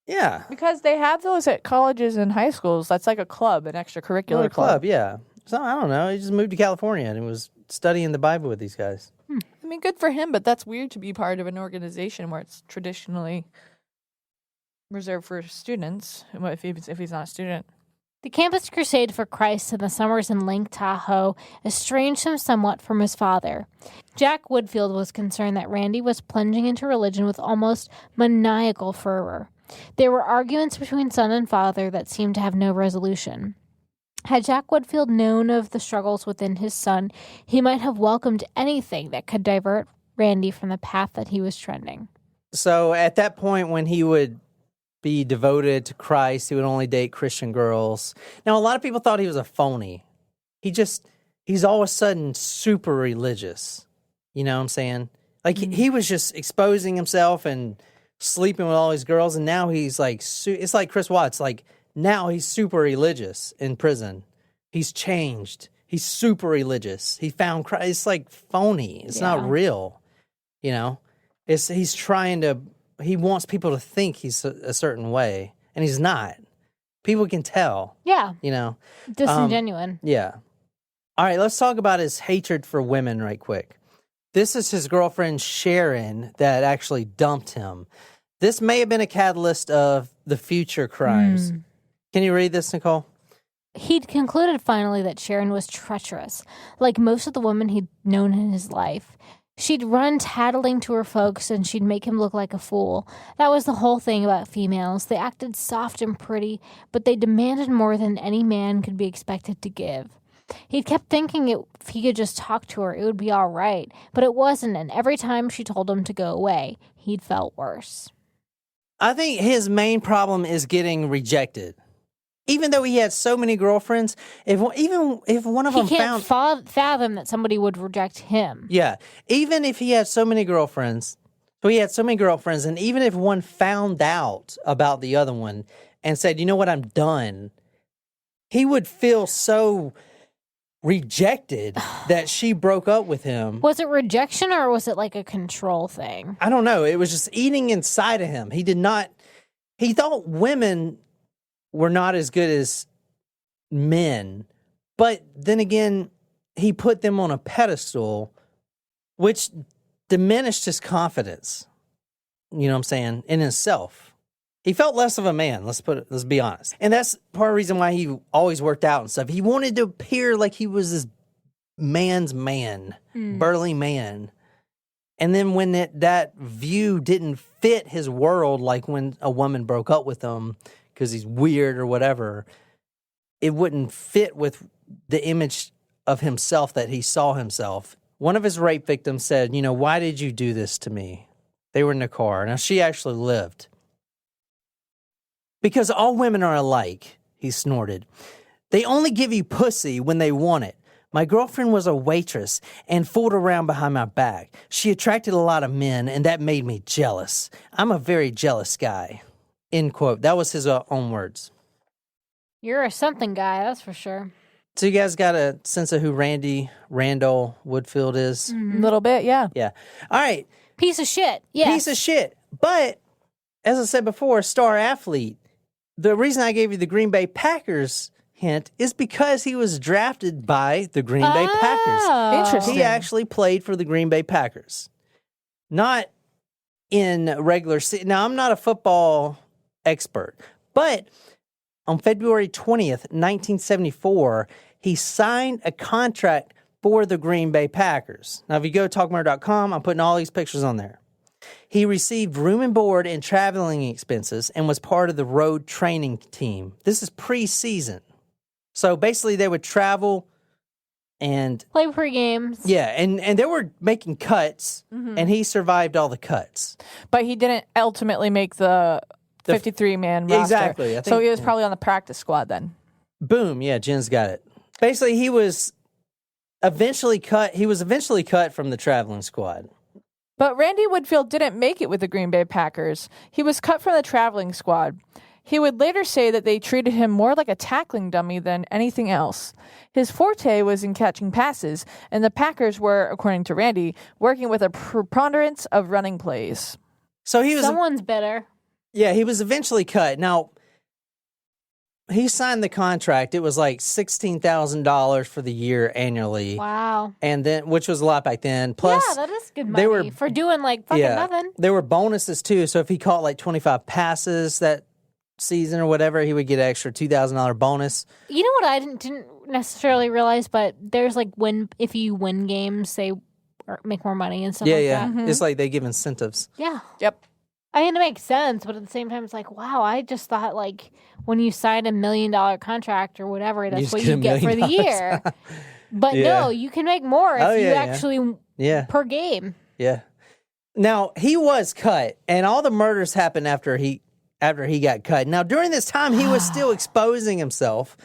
Yeah. Because they have those at colleges and high schools. That's like a club, an extracurricular club. Yeah. So I don't know. He just moved to California and he was studying the Bible with these guys. I mean, good for him, but that's weird to be part of an organization where it's traditionally reserved for students, if he's not a student. The Campus Crusade for Christ in the summers in Lake Tahoe estranged him somewhat from his father. Jack Woodfield was concerned that Randy was plunging into religion with almost maniacal fervor. There were arguments between son and father that seemed to have no resolution. Had Jack Woodfield known of the struggles within his son, he might have welcomed anything that could divert Randy from the path that he was trending. So at that point, when he would be devoted to Christ, he would only date Christian girls. Now, a lot of people thought he was a phony. He's all of a sudden super religious. You know what I'm saying? Like, he was just exposing himself and sleeping with all these girls, and now he's like, it's like Chris Watts. Like, now he's super religious in prison. He's changed. He's super religious. He found Christ. It's like phony. It's not real. You know? He wants people to think he's a certain way, and he's not. People can tell. Yeah. You know? Disingenuous. Yeah. All right, let's talk about his hatred for women right quick. This is his girlfriend, Sharon, that actually dumped him. This may have been a catalyst of the future crimes. Can you read this, Nicole? He'd concluded finally that Sharon was treacherous, like most of the women he'd known in his life. She'd run tattling to her folks, and she'd make him look like a fool. That was the whole thing about females. They acted soft and pretty, but they demanded more than any man could be expected to give. He'd kept thinking if he could just talk to her, it would be all right, but it wasn't, and every time she told him to go away, he'd felt worse. I think his main problem is getting rejected. Even though he had so many girlfriends, if one of them he can't fathom that somebody would reject him. Yeah, even if he had so many girlfriends, and even if one found out about the other one and said, "You know what, I'm done," he would feel so rejected that she broke up with him. Was it rejection or was it like a control thing? I don't know. It was just eating inside of him. He thought women were not as good as men. But then again, he put them on a pedestal, which diminished his confidence. You know what I'm saying? In himself. He felt less of a man, let's be honest. And that's part of the reason why he always worked out and stuff. He wanted to appear like he was this man's man, burly man. And then when that view didn't fit his world, like when a woman broke up with him because he's weird or whatever, it wouldn't fit with the image of himself that he saw himself. One of his rape victims said, why did you do this to me? They were in the car. Now, she actually lived. Because all women are alike, he snorted. They only give you pussy when they want it. My girlfriend was a waitress and fooled around behind my back. She attracted a lot of men, and that made me jealous. I'm a very jealous guy. End quote. That was his own words. You're a something guy, that's for sure. So you guys got a sense of who Randall Woodfield is? A little bit, yeah. Yeah. All right. Piece of shit. Yeah. Piece of shit. But, as I said before, star athlete. The reason I gave you the Green Bay Packers hint is because he was drafted by the Green Bay Packers. Interesting. He actually played for the Green Bay Packers. Not in regular season. Now, I'm not a football expert, but on February 20th, 1974, he signed a contract for the Green Bay Packers. Now, if you go to talkmurder.com, I'm putting all these pictures on there. He received room and board and traveling expenses and was part of the road training team. This is pre-season. So basically they would travel and play pre-games. Yeah, and they were making cuts, and he survived all the cuts. But he didn't ultimately make the 53-man roster. Exactly. I think, so he was probably on the practice squad then. Boom. Yeah, Jen's got it. Basically, he was eventually cut. He was eventually cut from the traveling squad. But Randy Woodfield didn't make it with the Green Bay Packers. He was cut from the traveling squad. He would later say that they treated him more like a tackling dummy than anything else. His forte was in catching passes, and the Packers were, according to Randy, working with a preponderance of running plays. So he was Someone's better. Yeah, he was eventually cut. Now, he signed the contract. It was like $16,000 for the year annually. Wow. And then, which was a lot back then. Plus, yeah, that is good money for doing like fucking nothing. There were bonuses too. So if he caught like 25 passes that season or whatever, he would get an extra $2,000 bonus. You know what I didn't necessarily realize, but there's like if you win games, they make more money and stuff like that. Yeah. It's like they give incentives. Yeah. Yep. I mean, it makes sense, but at the same time, it's like, wow, I just thought like when you sign $1 million contract or whatever, that's what you get for the year. But no, you can make more if you actually per game. Yeah. Now, he was cut, and all the murders happened after he got cut. Now, during this time, he was still exposing himself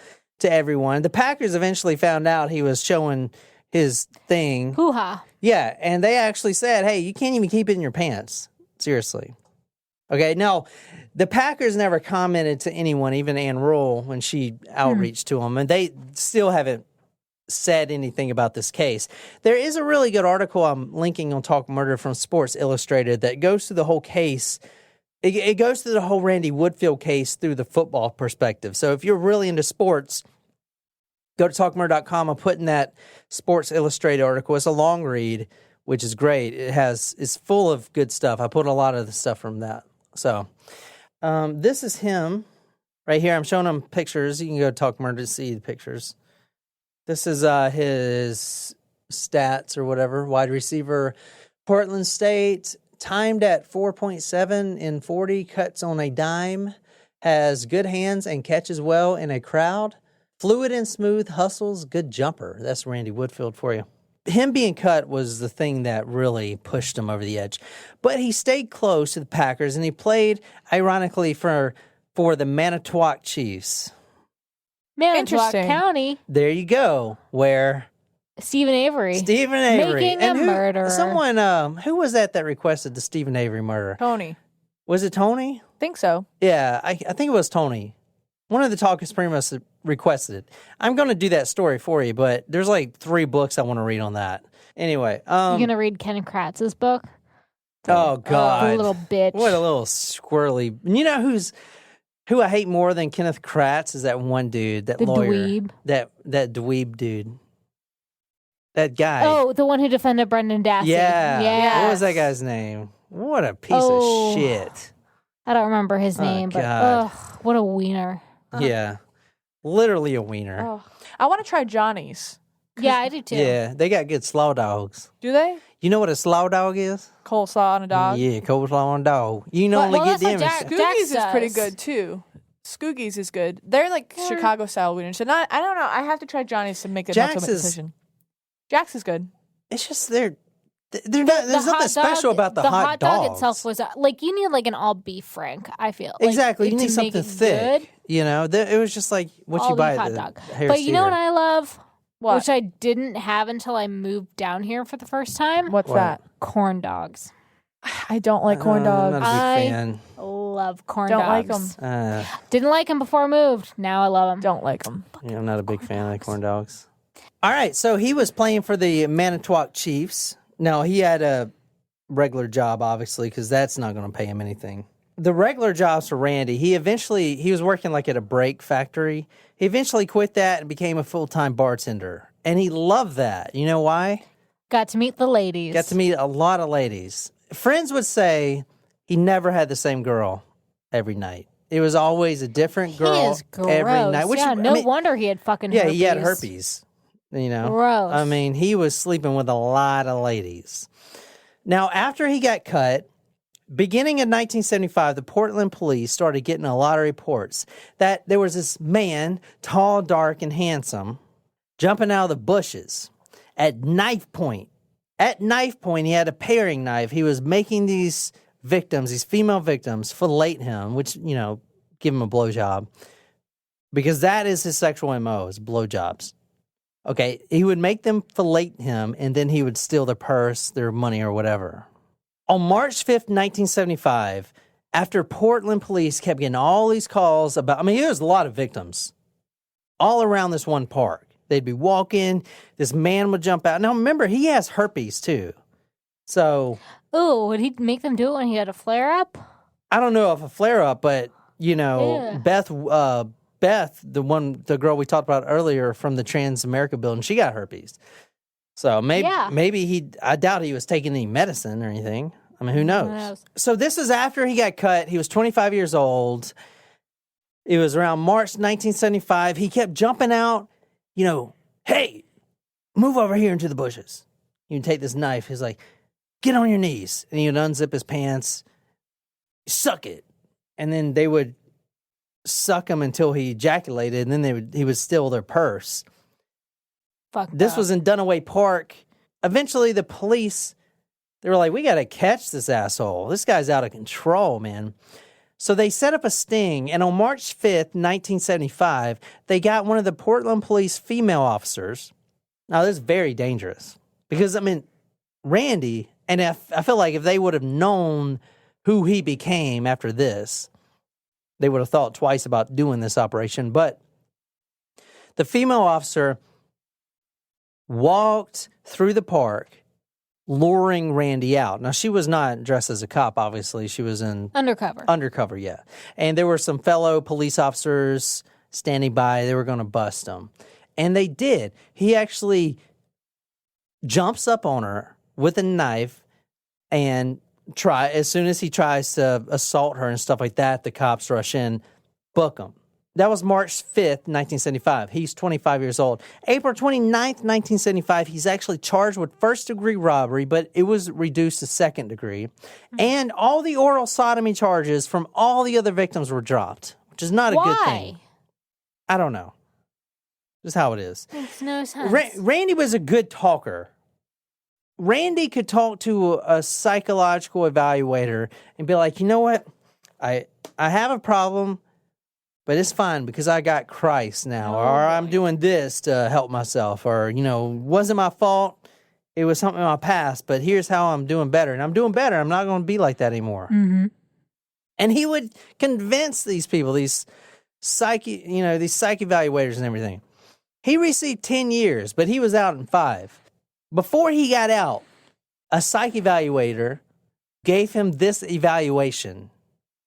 to everyone. The Packers eventually found out he was showing his thing. Hoo-ha. Yeah, and they actually said, hey, you can't even keep it in your pants. Seriously. Okay, now, the Packers never commented to anyone, even Ann Rule, when she outreached to them, and they still haven't said anything about this case. There is a really good article I'm linking on Talk Murder from Sports Illustrated that goes through the whole case. It goes through the whole Randy Woodfield case through the football perspective. So if you're really into sports, go to talkmurder.com. I'm putting that Sports Illustrated article. It's a long read, which is great. It's full of good stuff. I put a lot of the stuff from that. So this is him right here. I'm showing him pictures. You can go to Talk Murder to see the pictures. This is his stats or whatever. Wide receiver, Portland State, timed at 4.7 in 40, cuts on a dime, has good hands and catches well in a crowd. Fluid and smooth, hustles, good jumper. That's Randy Woodfield for you. Him being cut was the thing that really pushed him over the edge. But he stayed close to the Packers, and he played, ironically, for the Manitowoc Chiefs. Manitowoc County. There you go. Where? Stephen Avery. Making a murderer. Someone, who was that requested the Stephen Avery murder? Tony. Was it Tony? Think so. Yeah, I think it was Tony. One of the Talking Supremists requested it. I'm going to do that story for you, but there's like 3 books I want to read on that. Anyway. You going to read Ken Kratz's book? Oh, God. The little bitch. What a little squirrely. You know who I hate more than Kenneth Kratz is that one dude, that lawyer. Dweeb. That dweeb dude. That guy. Oh, the one who defended Brendan Dassey. Yeah. What was that guy's name? What a piece of shit. I don't remember his name, but what a wiener. Yeah. Literally a wiener. Oh. I want to try Johnny's. Yeah, I do too. Yeah, they got good slaw dogs. Do they? You know what a slaw dog is? Coleslaw on a dog? Yeah, coleslaw on a dog. You can only get them. Skoogie's is pretty good, too. Skoogie's is good. They're like Chicago-style wieners. And I don't know. I have to try Johnny's to make an ultimate decision. Jack's is good. It's just they're not. There's nothing special about the hot dog dogs. itself was like you need like an all beef frank. I feel exactly. Like, you need something thick. Good, you know, it was just like what all you buy hot at the dog. Harris But you know Theater. what I love, What? which I didn't have until I moved down here for the first time. What's that? Corn dogs. I don't like corn dogs. I'm not a big fan. Love corn Don't dogs. like them. Didn't like them before I moved. Now I love them. Don't like them. Yeah, I'm not a big fan of corn dogs. All right, so he was playing for the Manitowoc Chiefs. Now, he had a regular job, obviously, because that's not going to pay him anything. The regular jobs for Randy, he was working like at a brake factory. He eventually quit that and became a full-time bartender. And he loved that. You know why? Got to meet the ladies. Got to meet a lot of ladies. Friends would say he never had the same girl every night. It was always a different girl He is gross. every night. Which, yeah, no wonder he had fucking yeah, herpes. he had herpes. You know, Gross. I mean, he was sleeping with a lot of ladies. Now, after he got cut, beginning in 1975, the Portland police started getting a lot of reports that there was this man, tall, dark, and handsome, jumping out of the bushes at knife point. At knife point, he had a paring knife. He was making these victims, these female victims, fillet him, which, you know, give him a blowjob. Because that is his sexual MO, is blowjobs. Okay, he would make them fillet him, and then he would steal their purse, their money, or whatever. On March 5th, 1975, after Portland police kept getting all these calls about, I mean, there was a lot of victims all around this one park. They'd be walking, this man would jump out. Now, remember, he has herpes, too. So... Ooh, would he make them do it when he had a flare-up? I don't know if a flare-up, but, you know, Yeah. Beth, the girl we talked about earlier from the Trans America building, she got herpes. So maybe I doubt he was taking any medicine or anything. I mean, who knows? So this is after he got cut. He was 25 years old. It was around March 1975. He kept jumping out, you know, hey, move over here into the bushes. You can take this knife. He's like, get on your knees. And he would unzip his pants, suck it. And then they would suck him until he ejaculated, and then he would steal their purse. This was in Dunaway Park. Eventually, the police, they were like, we got to catch this asshole. This guy's out of control, man. So they set up a sting, and on March 5th, 1975, they got one of the Portland police female officers. Now, this is very dangerous because, I mean, Randy, and I feel like if they would have known who he became after this, they would have thought twice about doing this operation. But the female officer walked through the park, luring Randy out. Now, she was not dressed as a cop, obviously. She was in... Undercover. Undercover, yeah. And there were some fellow police officers standing by. They were going to bust him. And they did. He actually jumps up on her with a knife and as soon as he tries to assault her and stuff like that, the cops rush in, book him. That was March 5th, 1975. He's 25 years old. April 29th, 1975, he's actually charged with first-degree robbery, but it was reduced to second degree. And all the oral sodomy charges from all the other victims were dropped, which is not a good thing. I don't know. Just how it is. Makes no sense. Randy was a good talker. Randy could talk to a psychological evaluator and be like, you know what? I have a problem, but it's fine because I got Christ now, or I'm doing this to help myself, or, you know, wasn't my fault. It was something in my past, but here's how I'm doing better. And I'm doing better. I'm not going to be like that anymore. Mm-hmm. And he would convince these people, these these psych evaluators and everything. He received 10 years, but he was out in 5. Before he got out, a psych evaluator gave him this evaluation.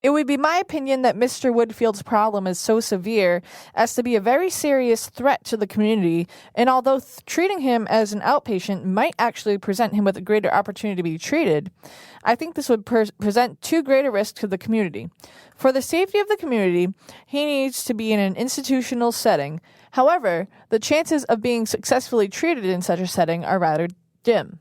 It would be my opinion that Mr. Woodfield's problem is so severe as to be a very serious threat to the community, and although treating him as an outpatient might actually present him with a greater opportunity to be treated, I think this would present too great a risk to the community. For the safety of the community, he needs to be in an institutional setting. However, the chances of being successfully treated in such a setting are rather dim.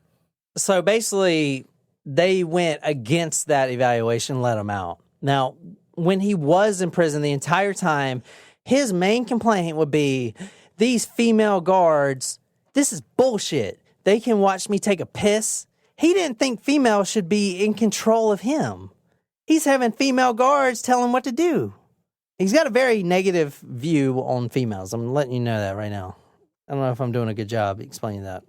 So basically, they went against that evaluation, let him out. Now, when he was in prison the entire time, his main complaint would be, these female guards, this is bullshit. They can watch me take a piss. He didn't think females should be in control of him. He's having female guards tell him what to do. He's got a very negative view on females. I'm letting you know that right now. I don't know if I'm doing a good job explaining that.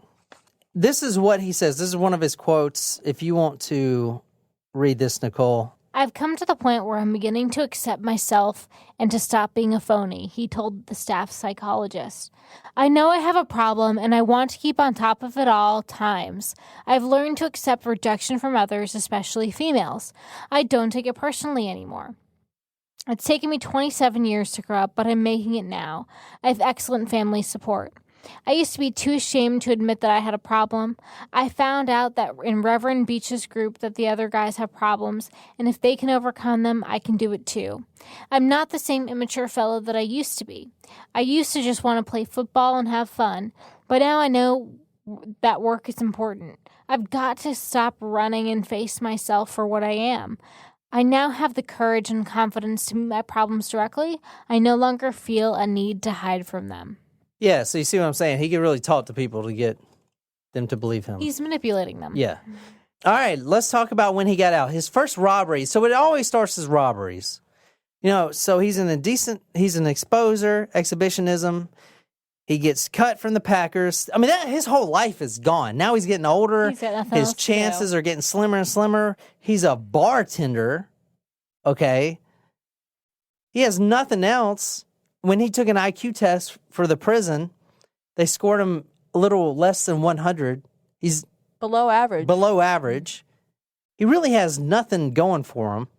This is what he says. This is one of his quotes. If you want to read this, Nicole. I've come to the point where I'm beginning to accept myself and to stop being a phony, he told the staff psychologist. I know I have a problem and I want to keep on top of it all times. I've learned to accept rejection from others, especially females. I don't take it personally anymore. It's taken me 27 years to grow up, but I'm making it now. I have excellent family support. I used to be too ashamed to admit that I had a problem. I found out that in Reverend Beach's group that the other guys have problems, and if they can overcome them, I can do it too. I'm not the same immature fellow that I used to be. I used to just want to play football and have fun, but now I know that work is important. I've got to stop running and face myself for what I am. I now have the courage and confidence to meet my problems directly. I no longer feel a need to hide from them. Yeah, so you see what I'm saying? He could really talk to people to get them to believe him. He's manipulating them. Yeah. All right, let's talk about when he got out. His first robbery. So it always starts as robberies. So he's an exposer, exhibitionism. He gets cut from the Packers. I mean, his whole life is gone. Now he's getting older. He's got nothing His else to chances do. are getting slimmer and slimmer. He's a bartender. Okay. He has nothing else. When he took an IQ test for the prison, they scored him a little less than 100. He's below average. He really has nothing going for him.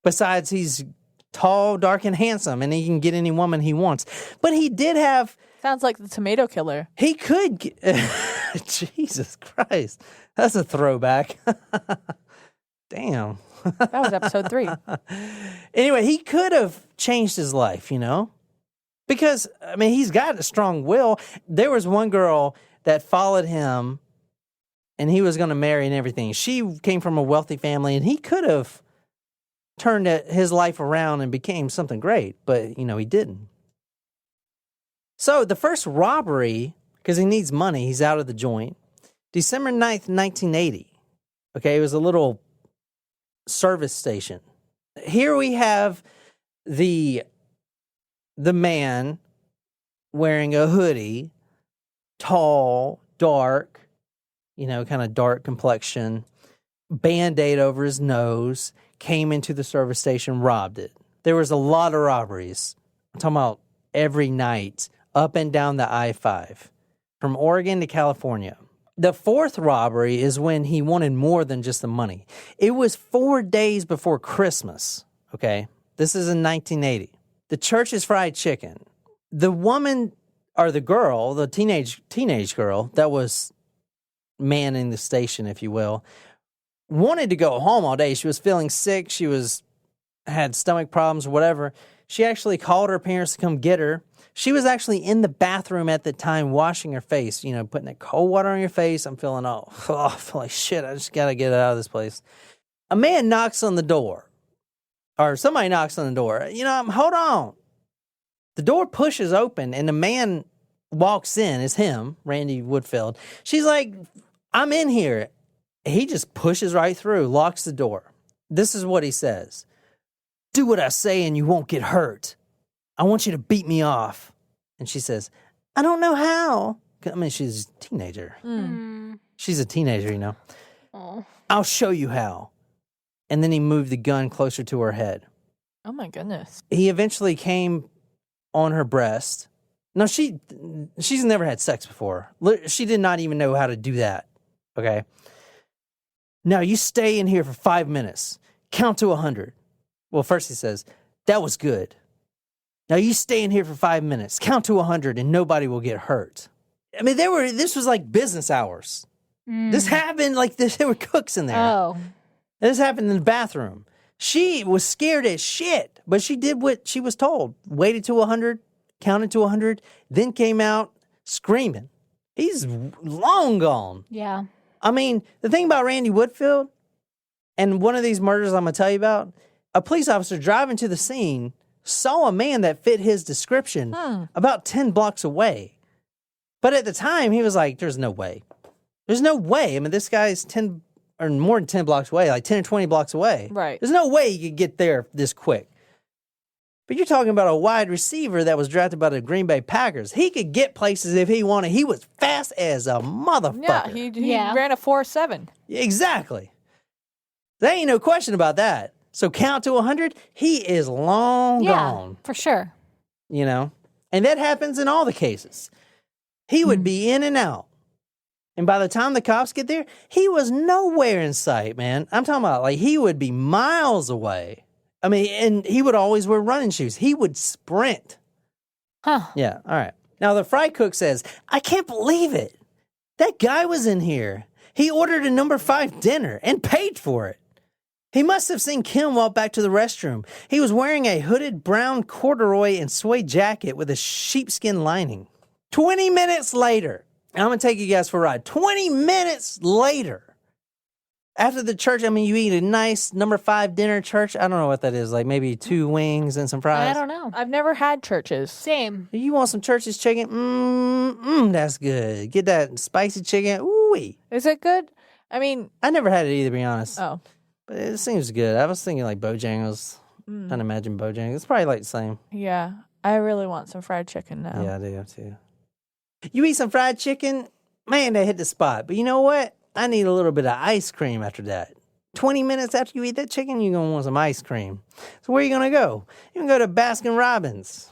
Besides, he's tall, dark, and handsome, and he can get any woman he wants. But he did have... Sounds like the tomato killer. He could get... Jesus Christ. That's a throwback. Damn. That was episode 3. Anyway, he could have changed his life, because, I mean, he's got a strong will. There was one girl that followed him, and he was going to marry and everything. She came from a wealthy family, and he could have turned his life around and became something great, but, he didn't. So the first robbery, because he needs money, he's out of the joint, December 9th, 1980. Okay, it was a little service station. Here we have the man wearing a hoodie, tall, dark, kind of dark complexion, Band-Aid over his nose, came into the service station, robbed it. There was a lot of robberies. I'm talking about every night, up and down the I-5, from Oregon to California. The fourth robbery is when he wanted more than just the money. It was 4 days before Christmas, okay? This is in 1980. The Church's Fried Chicken. The woman, or the girl, the teenage girl that was manning the station, if you will, wanted to go home all day. She was feeling sick. She had stomach problems or whatever. She actually called her parents to come get her. She was actually in the bathroom at the time washing her face, putting that cold water on your face. I'm feeling I feel like shit. I just got to get out of this place. A man knocks on the door, or somebody knocks on the door. Hold on. The door pushes open and the man walks in. It's him, Randy Woodfield. She's like, I'm in here. He just pushes right through, locks the door. This is what he says. Do what I say and you won't get hurt. I want you to beat me off. And she says, I don't know how. I mean, she's a teenager. She's a teenager, Oh. I'll show you how. And then he moved the gun closer to her head. Oh, my goodness. He eventually came on her breast. No, she's never had sex before. She did not even know how to do that. Okay. Now you stay in here for 5 minutes. Count to 100. Well, first he says, that was good. Now you stay in here for 5 minutes. Count to 100 and nobody will get hurt. I mean, this was like business hours. This happened like there were cooks in there. Oh. This happened in the bathroom. She was scared as shit, but she did what she was told. Waited to 100, counted to 100, then came out screaming. He's long gone. Yeah. I mean, the thing about Randy Woodfield, and one of these murders I'm going to tell you about, a police officer driving to the scene saw a man that fit his description about 10 blocks away. But at the time, he was like, there's no way. There's no way. I mean, this guy's 10 or more than 10 blocks away, like 10 or 20 blocks away. Right. There's no way you could get there this quick. But you're talking about a wide receiver that was drafted by the Green Bay Packers. He could get places if he wanted. He was fast as a motherfucker. Yeah, he ran a 4.7. Exactly. There ain't no question about that. So count to 100, he is long gone. For sure. You know? And that happens in all the cases. He would be in and out. And by the time the cops get there, he was nowhere in sight, man. I'm talking about, like, he would be miles away. I mean, and he would always wear running shoes. He would sprint. Huh. Yeah, all right. Now, the fry cook says, I can't believe it. That guy was in here. He ordered a number 5 dinner and paid for it. He must have seen Kim walk back to the restroom. He was wearing a hooded brown corduroy and suede jacket with a sheepskin lining. 20 minutes later, I'm going to take you guys for a ride. 20 minutes later, after the church, I mean, you eat a nice number 5 dinner at church. I don't know what that is, like maybe 2 wings and some fries. I don't know. I've never had churches. Same. You want some church's chicken? That's good. Get that spicy chicken. Ooh-wee. Is it good? I mean... I never had it either, to be honest. Oh. But it seems good. I was thinking like Bojangles. Trying to imagine Bojangles. It's probably like the same. Yeah. I really want some fried chicken now. Yeah, I do too. You eat some fried chicken, man, they hit the spot. But you know what? I need a little bit of ice cream after that. 20 minutes after you eat that chicken, you're going to want some ice cream. So where are you going to go? You're going to go to Baskin-Robbins.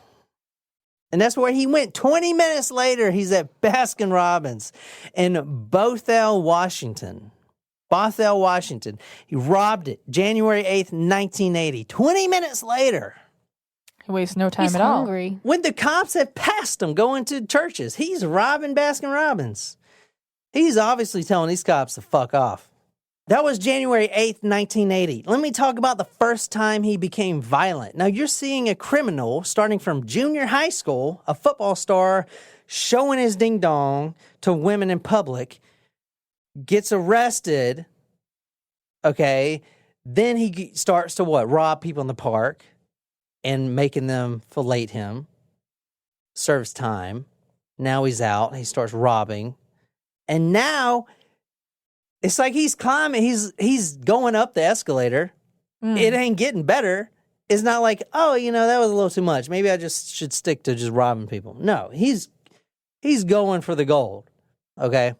And that's where he went. 20 minutes later, he's at Baskin-Robbins in Bothell, Washington. Bothell, Washington. He robbed it January 8th, 1980. 20 minutes later. He wastes no time He's at all. hungry. When the cops have passed him going to churches, he's robbing Baskin-Robbins. He's obviously telling these cops to fuck off. That was January 8th, 1980. Let me talk about the first time he became violent. Now, you're seeing a criminal starting from junior high school, a football star, showing his ding-dong to women in public, gets arrested, okay? Then he starts to what? Rob people in the park and making them fillet him, serves time. Now he's out. He starts robbing. And now it's like he's climbing. He's going up the escalator. It ain't getting better. It's not like, oh, that was a little too much. Maybe I just should stick to just robbing people. No, he's going for the gold, okay?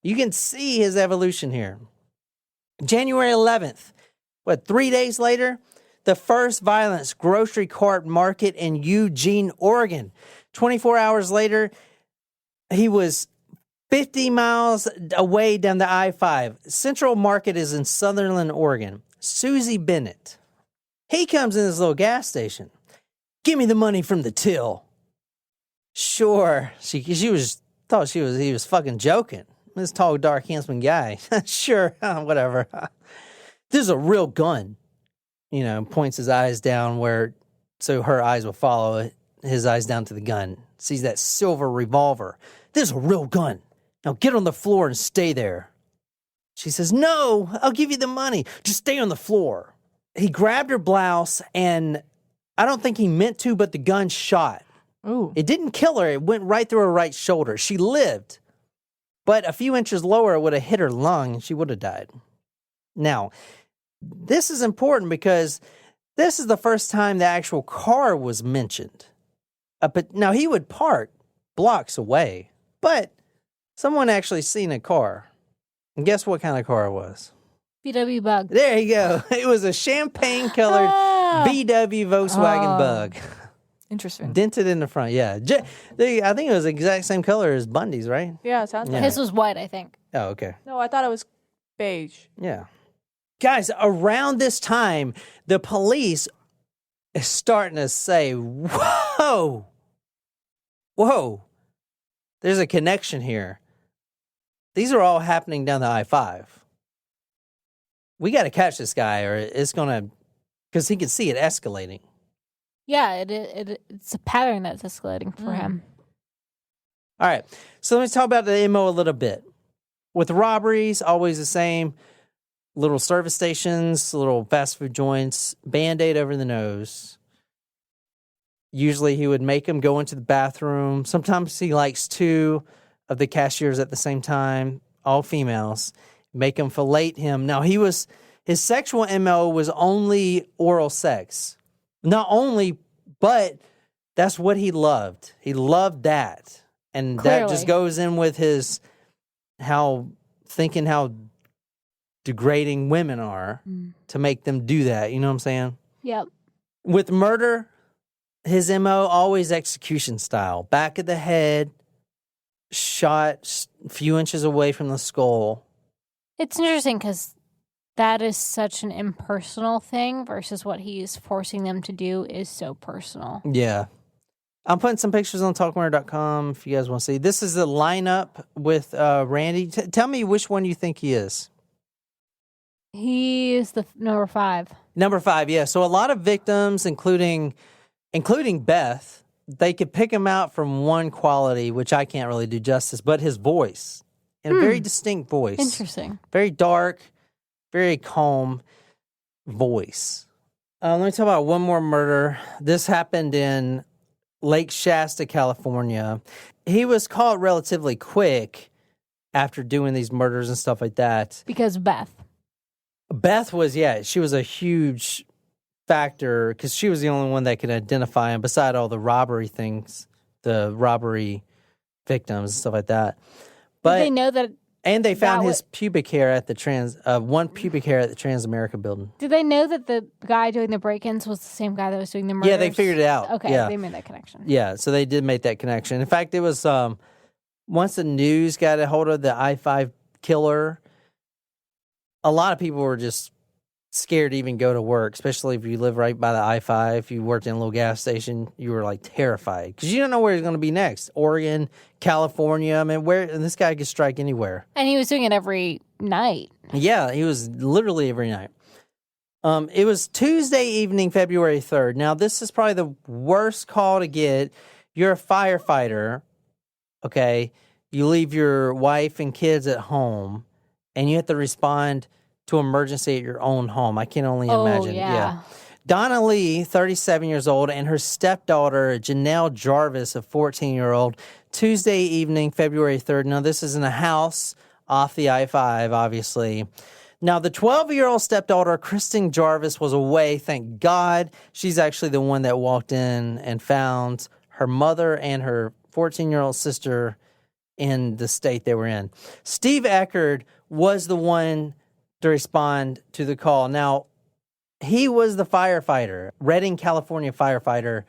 You can see his evolution here. January 11th, 3 days later? The first violence grocery cart market in Eugene, Oregon. 24 hours later, he was 50 miles away down the I-5. Central Market is in Sutherland, Oregon. Susie Bennett. He comes in this little gas station. Give me the money from the till. Sure. He was fucking joking. This tall, dark, handsome guy. Sure, whatever. This is a real gun. Points his eyes down so her eyes will follow his eyes down to the gun. Sees that silver revolver. This is a real gun. Now get on the floor and stay there. She says, no, I'll give you the money. Just stay on the floor. He grabbed her blouse, and I don't think he meant to, but the gun shot. Ooh. It didn't kill her. It went right through her right shoulder. She lived. But a few inches lower, it would have hit her lung, and she would have died. Now, this is important because this is the first time the actual car was mentioned. Now, he would park blocks away, but someone actually seen a car. And guess what kind of car it was? VW Bug. There you go. It was a champagne-colored VW Volkswagen Bug. Interesting. Dented in the front, yeah. I think it was the exact same color as Bundy's, right? Yeah, it sounds like His was white, I think. Oh, okay. No, I thought it was beige. Yeah. Guys, around this time, the police is starting to say, whoa, there's a connection here. These are all happening down the I-5. We got to catch this guy or it's going to, because he can see it escalating. Yeah, it's a pattern that's escalating for him. All right, so let me talk about the MO a little bit. With robberies, always the same. Little service stations, little fast food joints, Band-Aid over the nose. Usually he would make them go into the bathroom. Sometimes he likes two of the cashiers at the same time, all females. Make them fellate him. Now, his sexual MO was only oral sex. Not only, but that's what he loved. He loved that. And Clearly. that just goes in with how degrading women are to make them do that. You know what I'm saying? Yep. With murder, his MO always execution style. Back of the head, shot a few inches away from the skull. It's interesting because that is such an impersonal thing versus what he's forcing them to do is so personal. Yeah. I'm putting some pictures on talkmurder.com if you guys want to see. This is the lineup with Randy. Tell me which one you think he is. He is the number 5. Number 5, yeah. So a lot of victims, including Beth, they could pick him out from one quality, which I can't really do justice, but his voice. And a very distinct voice. Interesting. Very dark, very calm voice. Let me talk about one more murder. This happened in Lake Shasta, California. He was caught relatively quick after doing these murders and stuff like that. Because Beth was, she was a huge factor because she was the only one that could identify him beside all the robbery things, the robbery victims and stuff like that. But did they know that? And they found his pubic hair at the one pubic hair at the Transamerica building. Did they know that the guy doing the break-ins was the same guy that was doing the murders? Yeah, they figured it out. Okay, yeah. They made that connection. Yeah, so they did make that connection. In fact, it was once the news got a hold of the I-5 killer, a lot of people were just scared to even go to work, especially if you live right by the I-5. If you worked in a little gas station, you were like terrified because you don't know where he's going to be next. Oregon, California. I mean, and this guy could strike anywhere. And he was doing it every night. Yeah, he was literally every night. It was Tuesday evening, February 3rd. Now, this is probably the worst call to get. You're a firefighter, okay? You leave your wife and kids at home, and you have to respond to emergency at your own home. I can only imagine. Yeah. Donna Lee, 37 years old, and her stepdaughter, Janelle Jarvis, a 14-year-old, Tuesday evening, February 3rd. Now, this is in a house off the I-5, obviously. Now, the 12-year-old stepdaughter, Kristen Jarvis, was away. Thank God. She's actually the one that walked in and found her mother and her 14-year-old sister in the state they were in. Steve Eckerd was the one to respond to the call. Now, he was the firefighter, Redding, California firefighter.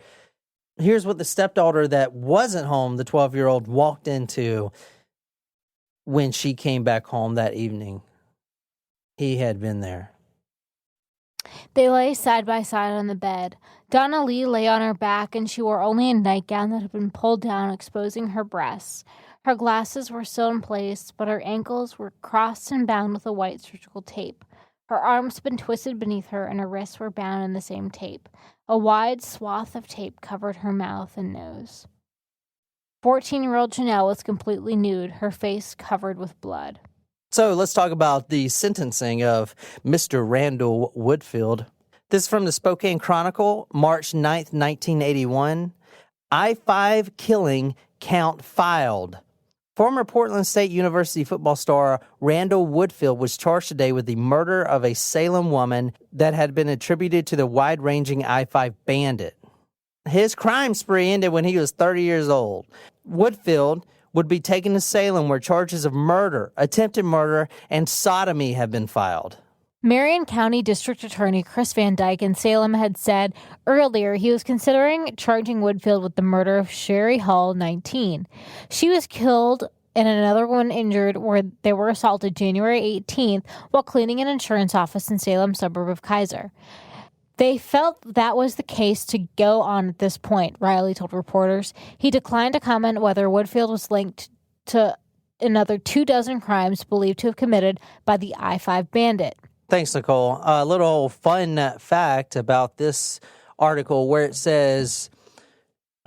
Here's what the stepdaughter that wasn't home, the 12-year-old, walked into when she came back home that evening. He had been there. They lay side by side on the bed. Donna Lee lay on her back, and she wore only a nightgown that had been pulled down, exposing her breasts. Her glasses were still in place, but her ankles were crossed and bound with a white surgical tape. Her arms had been twisted beneath her, and her wrists were bound in the same tape. A wide swath of tape covered her mouth and nose. 14-year-old Janelle was completely nude, her face covered with blood. So let's talk about the sentencing of Mr. Randall Woodfield. This is from the Spokane Chronicle, March 9th, 1981. I-5 killing count filed. Former Portland State University football star Randall Woodfield was charged today with the murder of a Salem woman that had been attributed to the wide-ranging I-5 bandit. His crime spree ended when he was 30 years old. Woodfield would be taken to Salem where charges of murder, attempted murder, and sodomy have been filed. Marion County District Attorney Chris Van Dyke in Salem had said earlier he was considering charging Woodfield with the murder of Sherry Hall, 19. She was killed and another one injured where they were assaulted January 18th while cleaning an insurance office in Salem, suburb of Kaiser. They felt that was the case to go on at this point, Riley told reporters. He declined to comment whether Woodfield was linked to another 24 crimes believed to have committed by the I-5 bandit. Thanks, Nicole. A little fun fact about this article where it says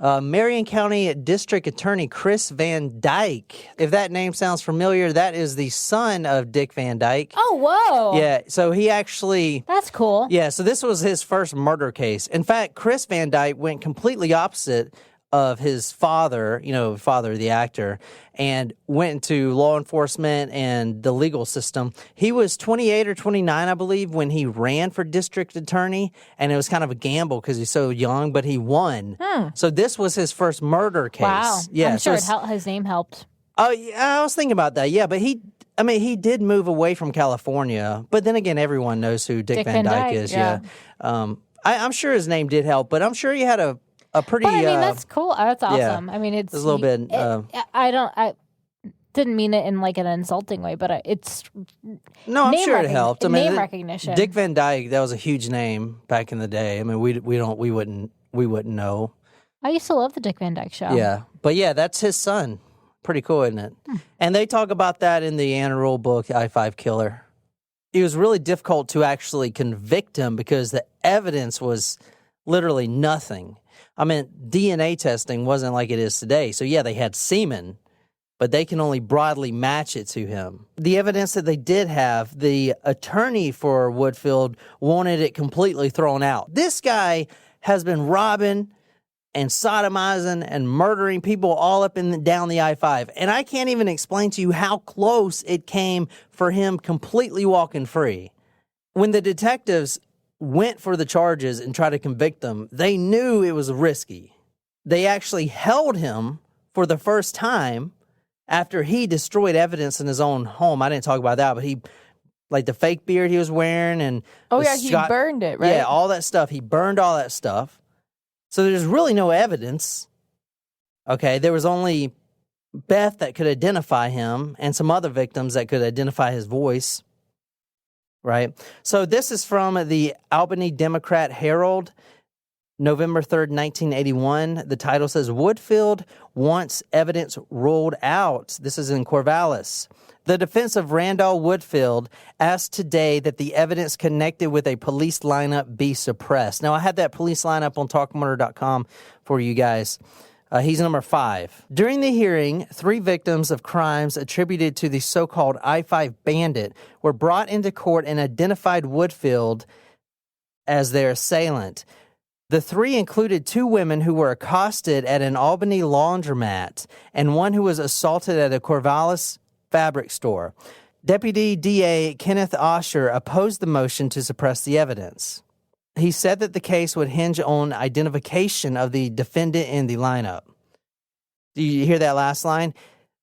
Marion County District Attorney Chris Van Dyke. If that name sounds familiar, that is the son of Dick Van Dyke. Oh, whoa. Yeah, so he actually... That's cool. Yeah, so this was his first murder case. In fact, Chris Van Dyke went completely opposite of his father, father, the actor, and went into law enforcement and the legal system. He was 28 or 29, I believe, when he ran for district attorney, and it was kind of a gamble because he's so young, but he won. So this was his first murder case. Wow. Yeah, I'm sure his name helped. Oh, yeah, I was thinking about that. Yeah, but he did move away from California, but then again, everyone knows who Dick Van Dyke is. Yeah. I'm sure his name did help, but I'm sure he had a pretty... But I mean, that's cool. That's awesome. Yeah, I mean, it's a little bit... I didn't mean it in like an insulting way, but it's... No, I'm sure it helped. I mean, name recognition. Dick Van Dyke, that was a huge name back in the day. I mean, we wouldn't know. I used to love the Dick Van Dyke Show. Yeah, but yeah, that's his son. Pretty cool, isn't it? And they talk about that in the Anna Rule book, I-5 Killer. It was really difficult to actually convict him because the evidence was literally nothing. I mean, DNA testing wasn't like it is today. So, yeah, they had semen, but they can only broadly match it to him. The evidence that they did have, the attorney for Woodfield wanted it completely thrown out. This guy has been robbing and sodomizing and murdering people all up and down the I-5. And I can't even explain to you how close it came for him completely walking free. When the detectives went for the charges and tried to convict them, they knew it was risky. They actually held him for the first time after he destroyed evidence in his own home. I didn't talk about that, but he, like the fake beard he was wearing and... Oh, yeah, he burned it, right? Yeah, all that stuff. He burned all that stuff. So there's really no evidence. Okay, there was only Beth that could identify him and some other victims that could identify his voice. Right? So this is from the Albany Democrat Herald, November 3rd, 1981. The title says, Woodfield wants evidence ruled out. This is in Corvallis. The defense of Randall Woodfield asked today that the evidence connected with a police lineup be suppressed. Now, I had that police lineup on talkmurder.com for you guys. He's number 5. During the hearing, 3 victims of crimes attributed to the so-called I-5 bandit were brought into court and identified Woodfield as their assailant. The 3 included 2 women who were accosted at an Albany laundromat and one who was assaulted at a Corvallis fabric store. Deputy DA Kenneth Osher opposed the motion to suppress the evidence. He said that the case would hinge on identification of the defendant in the lineup. Do you hear that last line?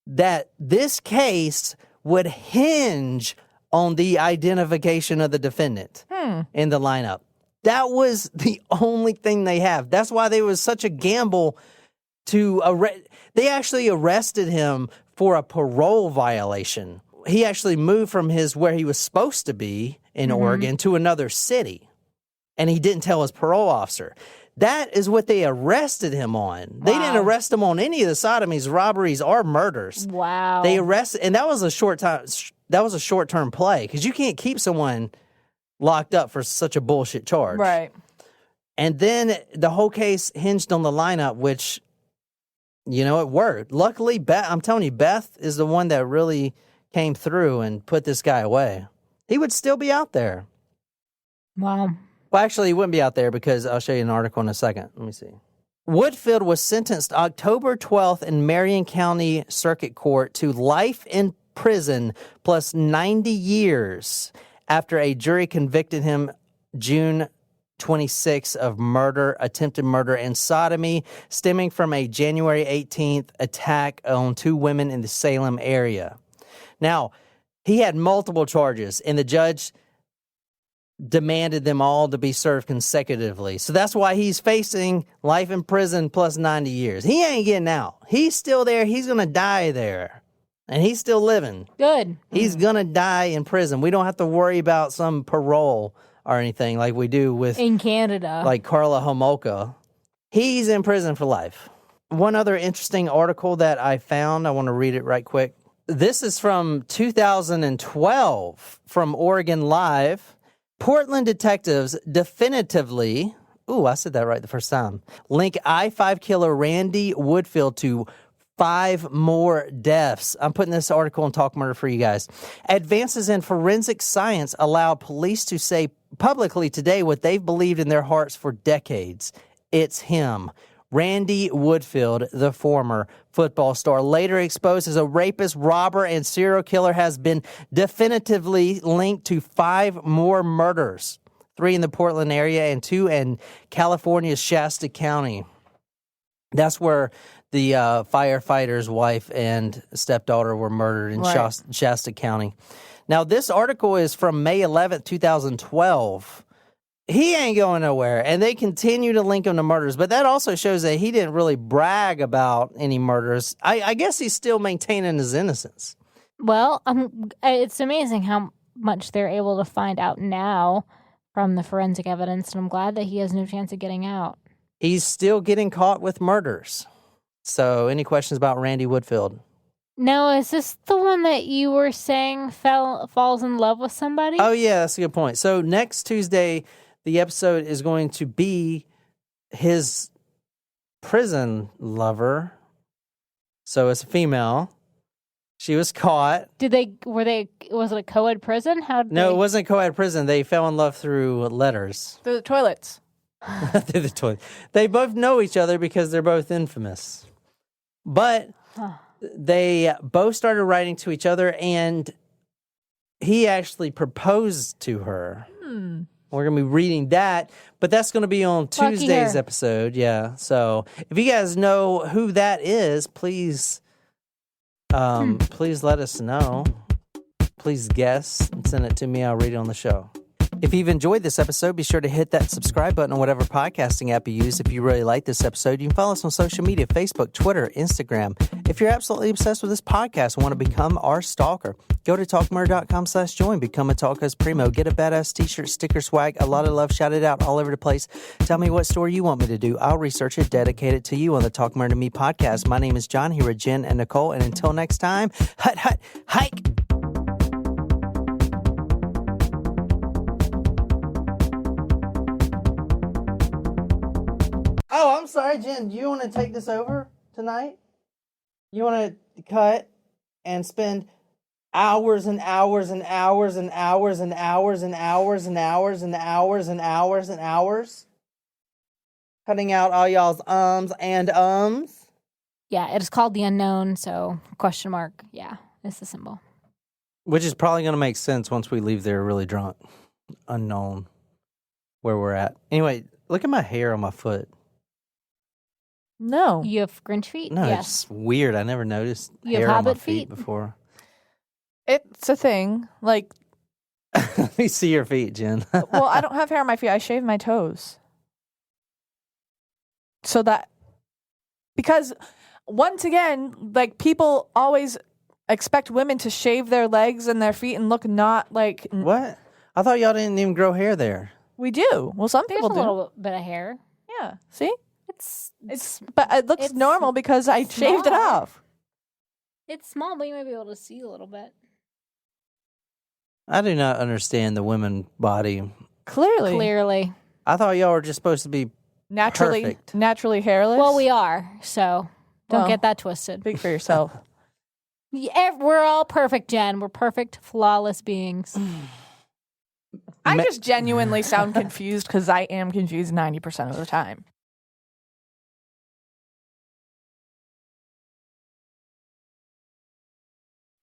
That this case would hinge on the identification of the defendant in the lineup. That was the only thing they have. That's why there was such a gamble to arrest. They actually arrested him for a parole violation. He actually moved from where he was supposed to be in Oregon to another city. And he didn't tell his parole officer. That is what they arrested him on. Wow. They didn't arrest him on any of the sodomies, robberies, or murders. Wow. They arrested, and that was a short time. That was a short-term play because you can't keep someone locked up for such a bullshit charge. Right. And then the whole case hinged on the lineup, which, it worked. Luckily, I'm telling you, Beth is the one that really came through and put this guy away. He would still be out there. Wow. Well, actually, he wouldn't be out there because I'll show you an article in a second. Let me see. Woodfield was sentenced October 12th in Marion County Circuit Court to life in prison plus 90 years after a jury convicted him June 26 of murder, attempted murder, and sodomy stemming from a January 18th attack on 2 women in the Salem area. Now, he had multiple charges, and the judge demanded them all to be served consecutively. So that's why he's facing life in prison plus 90 years. He ain't getting out. He's still there. He's going to die there. And he's still living. Good. He's going to die in prison. We don't have to worry about some parole or anything like we do with in Canada. Like Karla Homolka. He's in prison for life. One other interesting article that I found, I want to read it right quick. This is from 2012 from Oregon Live. Portland detectives definitively, I said that right the first time, link I-5 killer Randy Woodfield to 5 more deaths. I'm putting this article in Talk Murder for you guys. Advances in forensic science allow police to say publicly today what they've believed in their hearts for decades. It's him. Randy Woodfield, the former football star, later exposed as a rapist, robber, and serial killer, has been definitively linked to 5 more murders, 3 in the Portland area and 2 in California's Shasta County. That's where the firefighter's wife and stepdaughter were murdered in Shasta County. Now, this article is from May 11th, 2012. He ain't going nowhere, and they continue to link him to murders. But that also shows that he didn't really brag about any murders. I guess he's still maintaining his innocence. Well, it's amazing how much they're able to find out now from the forensic evidence, and I'm glad that he has no chance of getting out. He's still getting caught with murders. So, any questions about Randy Woodfield? No, is this the one that you were saying falls in love with somebody? Oh, yeah, that's a good point. So, next Tuesday, the episode is going to be his prison lover. So, it's a female. She was caught. Was it a co-ed prison? No, it wasn't a co-ed prison. They fell in love through letters. Through the toilets. Through the toilet. They both know each other because they're both infamous. But they both started writing to each other, and he actually proposed to her. We're going to be reading that, but that's going to be on Tuesday's episode. Yeah. So if you guys know who that is, please let us know. Please guess and send it to me. I'll read it on the show. If you've enjoyed this episode, be sure to hit that subscribe button on whatever podcasting app you use. If you really like this episode, you can follow us on social media, Facebook, Twitter, Instagram. If you're absolutely obsessed with this podcast and want to become our stalker, go to talkmurder.com/join, become a Talkers Primo, get a badass t-shirt, sticker, swag, a lot of love, shout it out all over the place. Tell me what story you want me to do. I'll research it, dedicate it to you on the Talk Murder to Me podcast. My name is John, here with Jen and Nicole, and until next time, hut, hike! Oh, I'm sorry, Jen. Do you want to take this over tonight? You want to cut and spend hours and hours and hours and hours and hours and hours and hours and hours and hours and hours cutting out all y'all's and ums? Yeah, it is called the unknown, so question mark. Yeah, it's the symbol. Which is probably going to make sense once we leave there really drunk. Unknown where we're at. Anyway, look at my hair on my foot. No. You have Grinch feet? No, Yes. it's weird. I never noticed You have hair on my Hobbit feet before. It's a thing. Like, Let me see your feet, Jen. well, I don't have hair on my feet. I shave my toes. So that, because once again, like, people always expect women to shave their legs and their feet and look not like. What? I thought y'all didn't even grow hair there. We do. Well, some There's people a do. little bit of hair. Yeah. See? But it looks it's normal because I shaved it small. off. It's small, but you might be able to see a little bit. I do not understand the women body. Clearly. I thought y'all were just supposed to be perfect. Naturally hairless. Well, we are, so don't Well, get that twisted. Speak for yourself. We're all perfect, Jen. We're perfect, flawless beings. I just genuinely sound confused because I am confused 90% of the time.